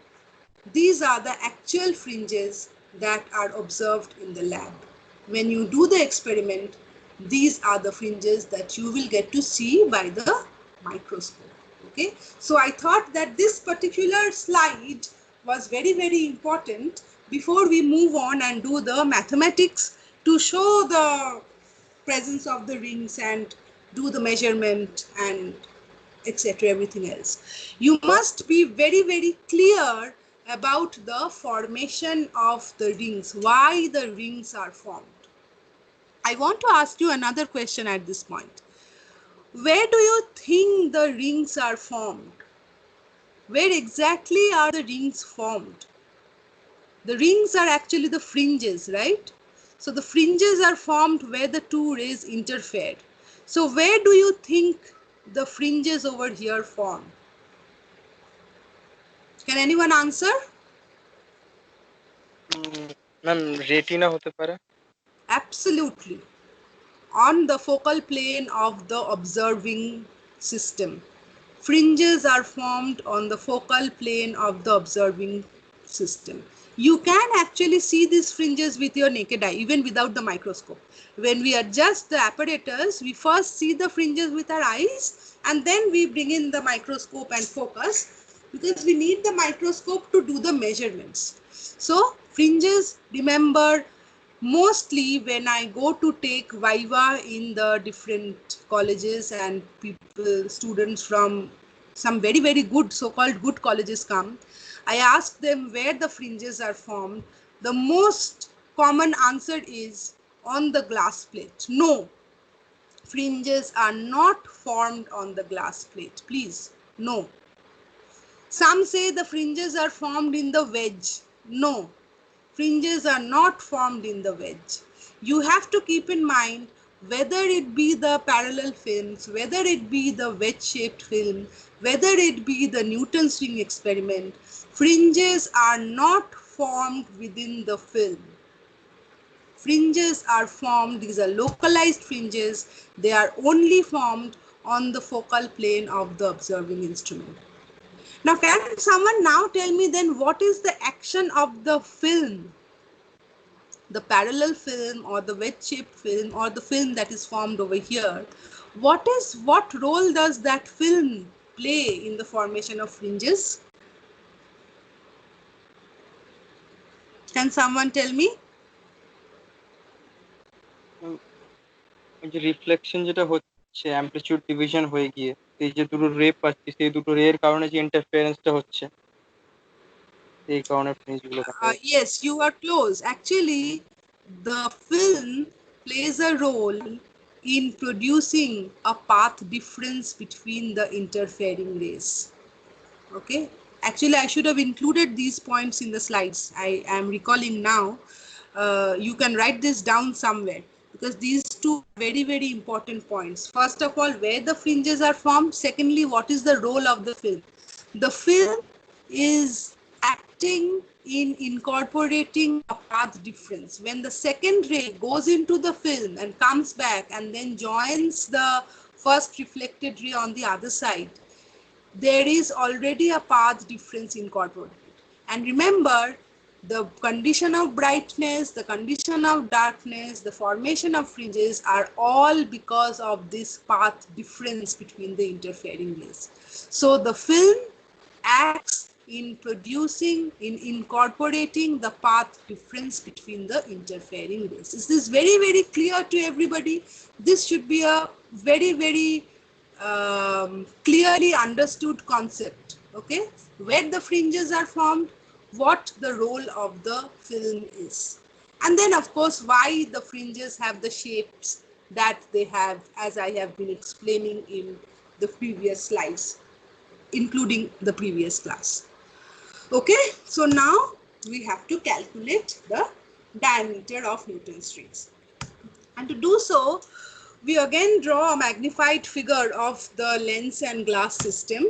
these are the actual fringes that are observed in the lab. When you do the experiment, these are the fringes that you will get to see by the microscope. Okay, so I thought that this particular slide was very, very important before we move on and do the mathematics to show the presence of the rings and do the measurement and etc. everything else. You must be very, very clear about the formation of the rings, why the rings are formed. I want to ask you another question at this point. Where do you think the rings are formed? Where exactly are the rings formed? The rings are actually the fringes, right? So the fringes are formed where the two rays interfere. So where do you think the fringes over here form? Can anyone answer? Ma'am retina হতে পারে। Absolutely. On the focal plane of the observing system. Fringes are formed on the focal plane of the observing system. You can actually see these fringes with your naked eye, even without the microscope. When we adjust the apparatus, we first see the fringes with our eyes, and then we bring in the microscope and focus, because we need the microscope to do the measurements. So fringes, remember, mostly when I go to take viva in the different colleges and people, students from some very, very good, so-called good colleges come, I ask them where the fringes are formed. The most common answer is on the glass plate. No, fringes are not formed on the glass plate. Please, no. Some say the fringes are formed in the wedge. No, fringes are not formed in the wedge. You have to keep in mind, whether it be the parallel films, whether it be the wedge-shaped film, whether it be the Newton's ring experiment, fringes are not formed within the film. Fringes are formed, these are localized fringes, they are only formed on the focal plane of the observing instrument. Now, can someone now tell me then what is the action of the film? The parallel film or the wedge-shaped film or the film that is formed over here. What role does that film play in the formation of fringes? Can someone tell me? ওই যে reflection যেটা হচ্ছে amplitude division হয়ে গিয়ে এই যে দুটো রে পাচ্ছি সেই দুটো রে এর কারণে যে ইন্টারফারেন্সটা হচ্ছে এই কারণে ফ্রিঞ্জ গুলো দেখা যাচ্ছে। Yes, you are close. Actually, the film plays a role in producing a path difference between the interfering rays. Okay, actually I should have included these points in the slides. I am recalling now. You can write this down somewhere, because these two are very, very important points. First of all, where the fringes are formed. Secondly, what is the role of the film? The film is acting in incorporating a path difference. When the second ray goes into the film and comes back and then joins the first reflected ray on the other side, there is already a path difference incorporated. And remember, the condition of brightness, the condition of darkness, the formation of fringes are all because of this path difference between the interfering rays. So the film acts in producing, in incorporating the path difference between the interfering rays. Is this very, very clear to everybody? This should be a very, very clearly understood concept. Okay, where the fringes are formed, what the role of the film is, and then of course why the fringes have the shapes that they have, as I have been explaining in the previous slides, including the previous class. Okay, so now we have to calculate the diameter of Newton's rings, and to do so we again draw a magnified figure of the lens and glass system.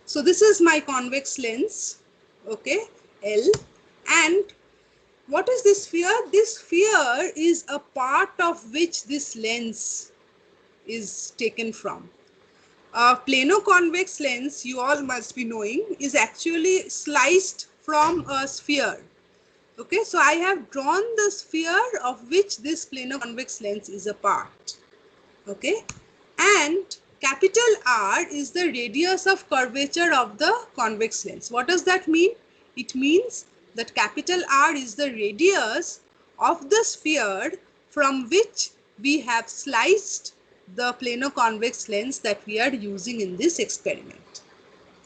So this is my convex lens, okay, L, and what is this sphere? This sphere is a part of which this lens is taken from. A plano-convex lens, you all must be knowing, is actually sliced from a sphere. Okay, so I have drawn the sphere of which this plano-convex lens is a part. Okay, and capital R is the radius of curvature of the convex lens. What does that mean? It means that capital R is the radius of the sphere from which we have sliced the plano-convex lens that we are using in this experiment.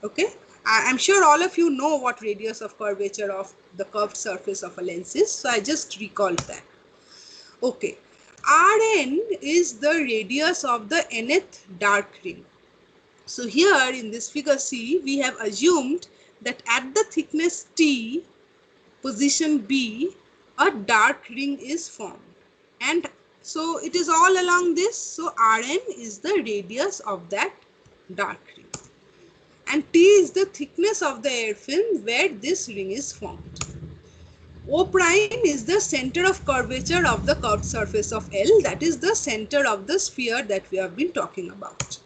Okay, I'm sure all of you know what radius of curvature of the curved surface of a lens is, so I just recalled that. Okay, Rn is the radius of the nth dark ring. So here in this figure C, we have assumed that at the thickness T, position B, a dark ring is formed. And so it is all along this. So Rn is the radius of that dark ring. And T is the thickness of the air film where this ring is formed. O prime is the center of curvature of the curved surface of L, that is the center of the sphere that we have been talking about.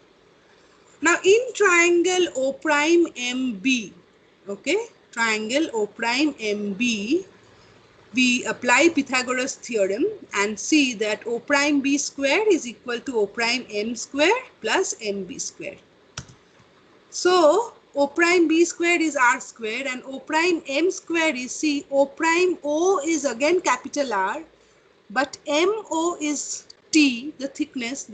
Now in triangle O prime MB, okay, triangle O prime MB, we apply Pythagoras theorem and see that O prime B square is equal to O prime M square plus MB square. So O prime B square is R square and O prime M square is C. O prime O is again capital R, but MO is T, the thickness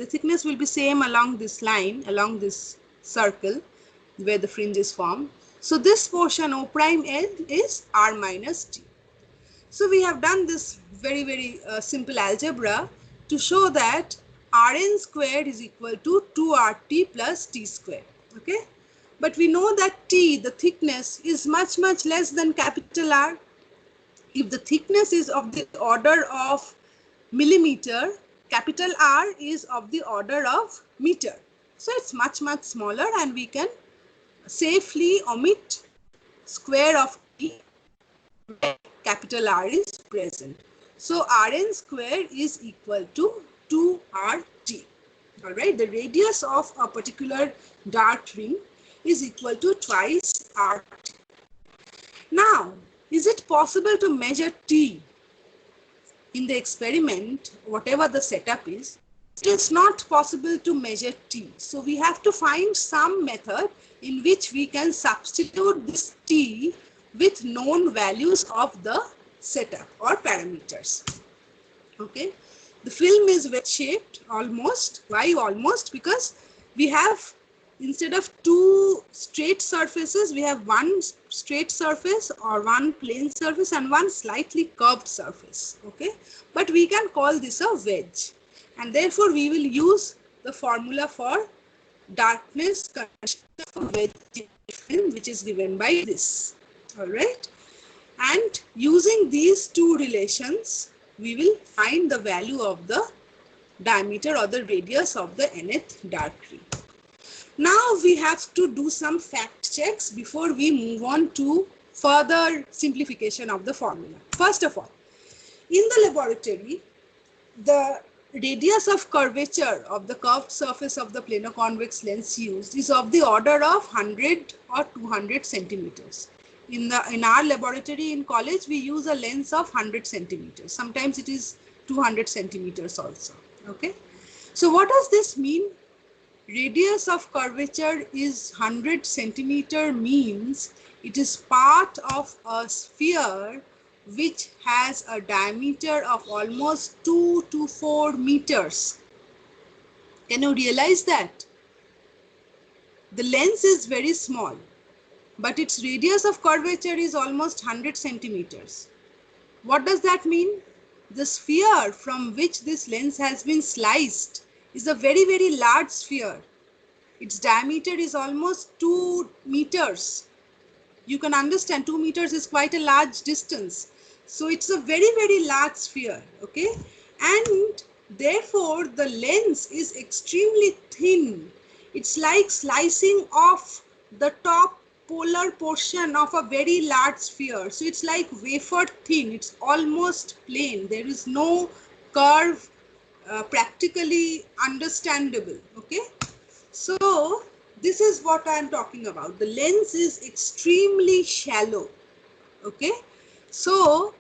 will be same along this line, along this circle where the fringe is formed. So this portion O prime L is R minus T. So we have done this very, very simple algebra to show that Rn squared is equal to 2RT plus T square. Okay, but we know that T, the thickness, is much, much less than capital R. If the thickness is of the order of millimeter, capital R is of the order of meter. So it's much, much smaller and we can safely omit square of T where capital R is present. So Rn square is equal to 2RT. All right, the radius of a particular dark ring is equal to twice RT. Now, is it possible to measure T in the experiment, whatever the setup is? it is not possible to measure T. So we have to find some method in which we can substitute this T with known values of the setup or parameters. Okay, the film is wedge shaped almost. Why almost? Because we have, instead of two straight surfaces, we have one straight surface or one plane surface and one slightly curved surface. Okay, but we can call this a wedge, and therefore we will use the formula for darkness condition of wedge film, which is given by this. All right, and using these two relations, we will find the value of the diameter or the radius of the nth dark ring. Now we have to do some fact checks before we move on to further simplification of the formula. First of all, in the laboratory, the radius of curvature of the curved surface of the planar convex lens used is of the order of 100 or 200 centimeters. In our laboratory in college, we use a lens of 100 centimeters. Sometimes it is 200 centimeters also. Okay. So what does this mean? Radius of curvature is 100 centimeter means it is part of a sphere which has a diameter of almost 2 to 4 meters. Can you realize that? The lens is very small, but its radius of curvature is almost 100 centimeters. What does that mean? The sphere from which this lens has been sliced is a very, very large sphere. Its diameter is almost 2 meters. You can understand 2 meters is quite a large distance. So it's a very, very large sphere, okay? And therefore the lens is extremely thin. It's like slicing off the top polar portion of a very large sphere. So it's like wafer thin. It's almost plain. There is no curve practically understandable, okay? So this is what I am talking about. The lens is extremely shallow, okay? So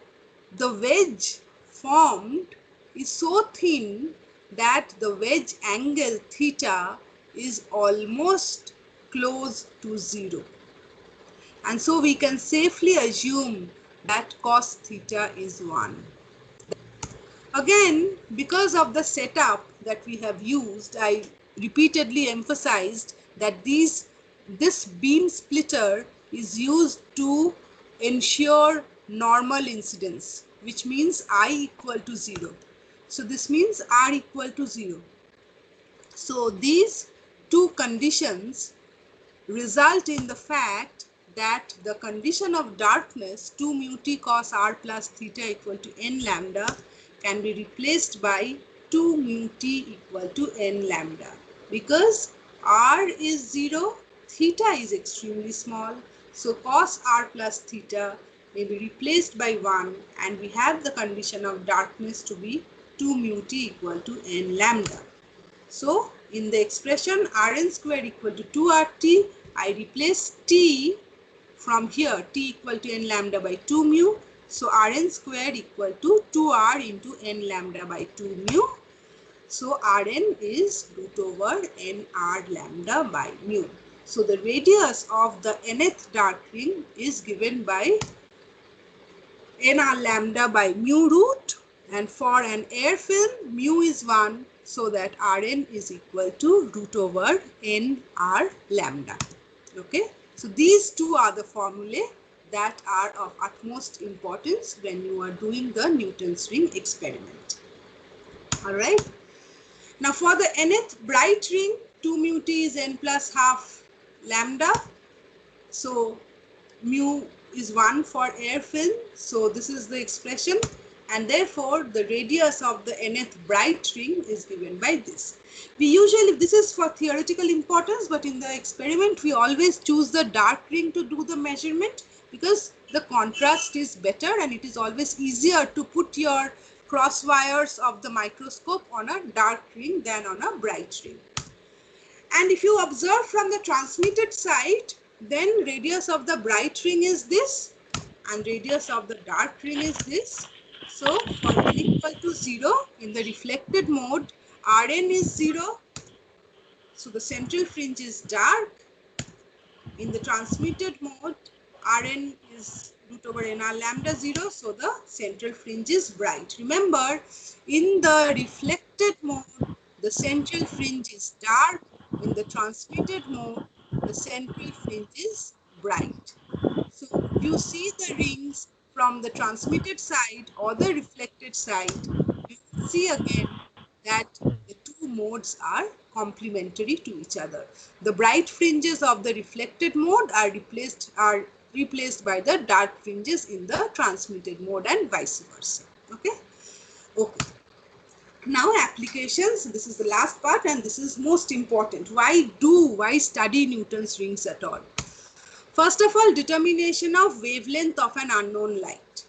the wedge formed is so thin that the wedge angle theta is almost close to 0. And so we can safely assume that cos theta is 1. Again, because of the setup that we have used, I repeatedly emphasized that this beam splitter is used to ensure normal incidence, which means I equal to 0. So this means R equal to 0. So these two conditions result in the fact that the condition of darkness 2 mu t cos r plus theta equal to n lambda can be replaced by 2 mu t equal to n lambda, because r is 0, theta is extremely small, so cos r plus theta may be replaced by 1, and we have the condition of darkness to be 2 mu t equal to n lambda. So in the expression Rn square equal to 2RT, I replace T from here, T equal to n lambda by 2 mu. So Rn square equal to 2R into n lambda by 2 mu. So Rn is root over nr lambda by mu. So the radius of the nth dark ring is given by nr lambda by mu root, and for an air film mu is 1, so that Rn is equal to root over nr lambda. Okay, so these two are the formulae that are of utmost importance when you are doing the Newton's ring experiment. All right. Now for the nth bright ring, 2 mu t is n plus half lambda. So mu is 1 for air film. So this is the expression, and therefore the radius of the nth bright ring is given by this. We usually, this is for theoretical importance, but in the experiment we always choose the dark ring to do the measurement, because the contrast is better and it is always easier to put your cross wires of the microscope on a dark ring than on a bright ring. And if you observe from the transmitted side, then radius of the bright ring is this and radius of the dark ring is this. So for n equal to 0 in the reflected mode, Rn is 0, so the central fringe is dark. In the transmitted mode, Rn is root over nr lambda 0, so the central fringe is bright. Remember, in the reflected mode, the central fringe is dark. In the transmitted mode, the central fringe is bright. So you see the rings from the transmitted side or the reflected side. You will see again that the two modes are complementary to each other. The bright fringes of the reflected mode are replaced by the dark fringes in the transmitted mode and vice versa. Okay. Now applications. This is the last part and this is most important. Why study Newton's rings at all? First of all, determination of wavelength of an unknown light.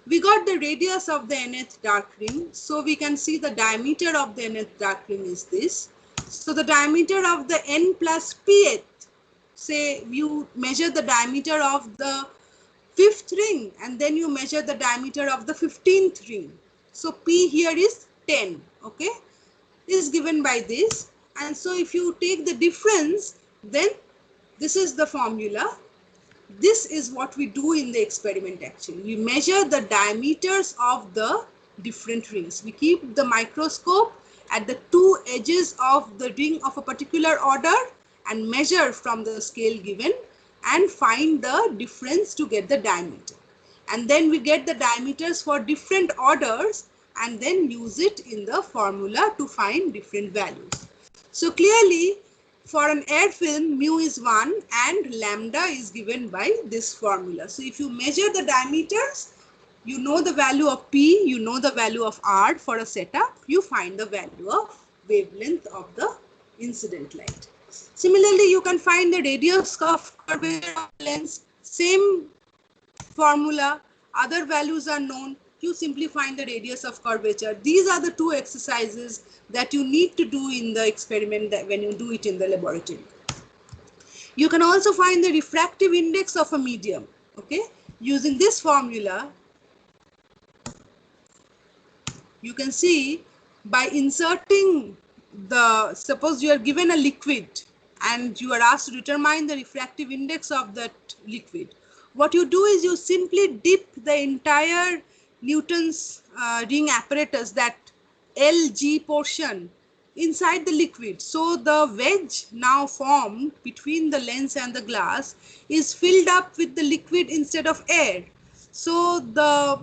We got the radius of the nth dark ring, so we can see the diameter of the nth dark ring is this. So the diameter of the n plus pth, say you measure the diameter of the 5th ring and then you measure the diameter of the 15th ring. So p here is 10, okay, is given by this. And so if you take the difference, then this is the formula. This is what we do in the experiment actually. We measure the diameters of the different rings. We keep the microscope at the two edges of the ring of a particular order and measure from the scale given and find the difference to get the diameter. And then we get the diameters for different orders and then use it in the formula to find different values. So clearly, for an air film, mu is 1 and lambda is given by this formula. So if you measure the diameters, you know the value of P, you know the value of R for a setup, you find the value of wavelength of the incident light. Similarly, you can find the radius of curvature of lens, same formula, other values are known. You simply find the radius of curvature. These are the two exercises that you need to do in the experiment that when you do it in the laboratory. You can also find the refractive index of a medium, okay? Using this formula, you can see by inserting the, suppose you are given a liquid and you are asked to determine the refractive index of that liquid. What you do is you simply dip the entire Newton's ring apparatus, that LG portion, inside the liquid. So the wedge now formed between the lens and the glass is filled up with the liquid instead of air. So the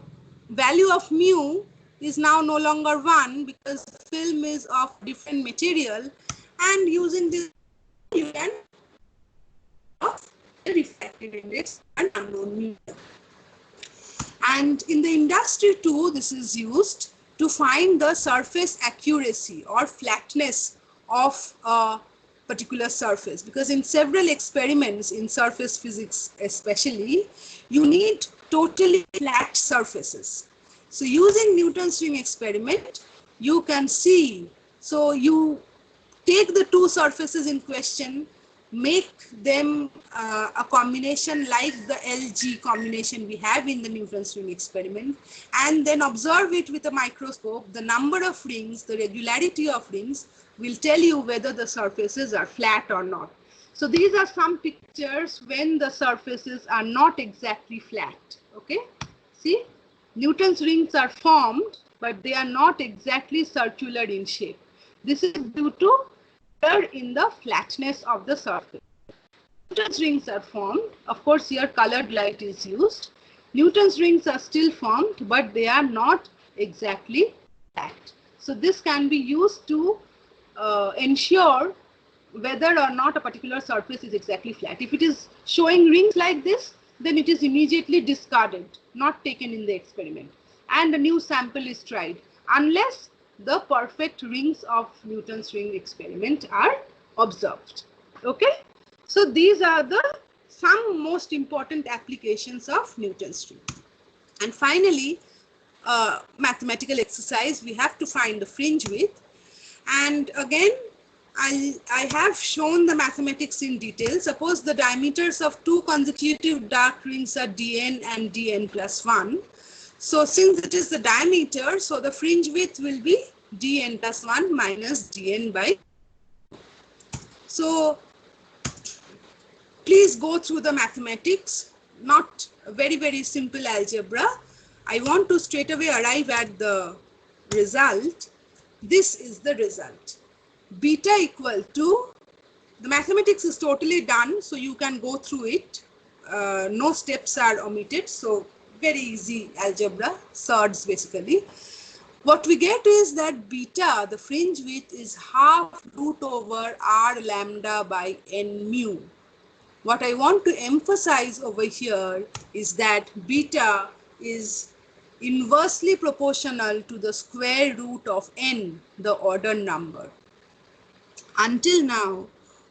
value of mu is now no longer 1 because the film is of different material, and using this you can of the refractive index and unknown medium. And in the industry too, this is used to find the surface accuracy or flatness of a particular surface, because in several experiments in surface physics especially, you need totally flat surfaces. So using Newton's ring experiment, you can see, so you take the two surfaces in question, make them a combination like the LG combination we have in the Newton's ring experiment, and then observe it with a microscope. The number of rings, the regularity of rings will tell you whether the surfaces are flat or not. So these are some pictures when the surfaces are not exactly flat. Okay, see, Newton's rings are formed, but they are not exactly circular in shape. This is due to error in the flatness of the surface. Newton's rings are formed. Of course, here colored light is used. Newton's rings are still formed, but they are not exactly flat. So this can be used to ensure whether or not a particular surface is exactly flat. If it is showing rings like this, then it is immediately discarded, not taken in the experiment, and a new sample is tried, unless the perfect rings of Newton's ring experiment are observed. Okay, so these are the some most important applications of Newton's ring. And finally, mathematical exercise, we have to find the fringe width. And again, I have shown the mathematics in detail. Suppose the diameters of two consecutive dark rings are dn and dn plus 1. So since it is the diameter, so the fringe width will be dn plus 1 minus dn by. So please go through the mathematics, not a very, very simple algebra. I want to straight away arrive at the result. This is the result. Beta equal to, the mathematics is totally done, so you can go through it. No steps are omitted, so very easy algebra, surds basically. What we get is that beta, the fringe width, is half root over r lambda by n mu. What I want to emphasize over here is that beta is inversely proportional to the square root of n, the order number. Until now,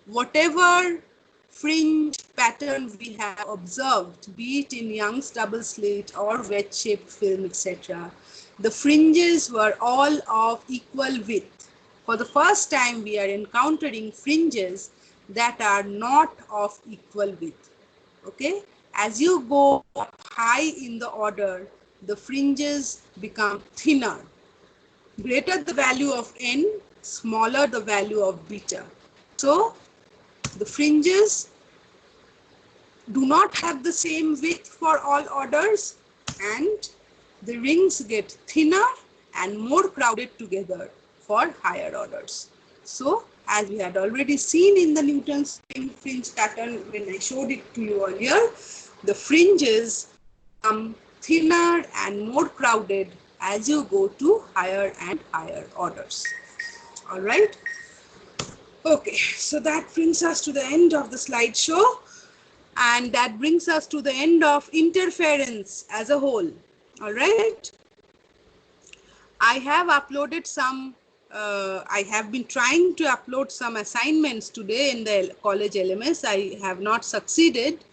whatever fringe pattern we have observed, be it in Young's double slit or wedge-shaped film, etc., the fringes were all of equal width. For the first time, we are encountering fringes that are not of equal width. Okay? As you go up high in the order, the fringes become thinner. Greater the value of n, smaller the value of beta. So the fringes do not have the same width for all orders, and the rings get thinner and more crowded together for higher orders. So as we had already seen in the Newton's fringe pattern when I showed it to you earlier, the fringes become thinner and more crowded as you go to higher and higher orders. All right. Okay, so that brings us to the end of the slideshow, and that brings us to the end of interference as a whole. All right. I have uploaded some, I have been trying to upload some assignments today in the college LMS. I have not succeeded,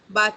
but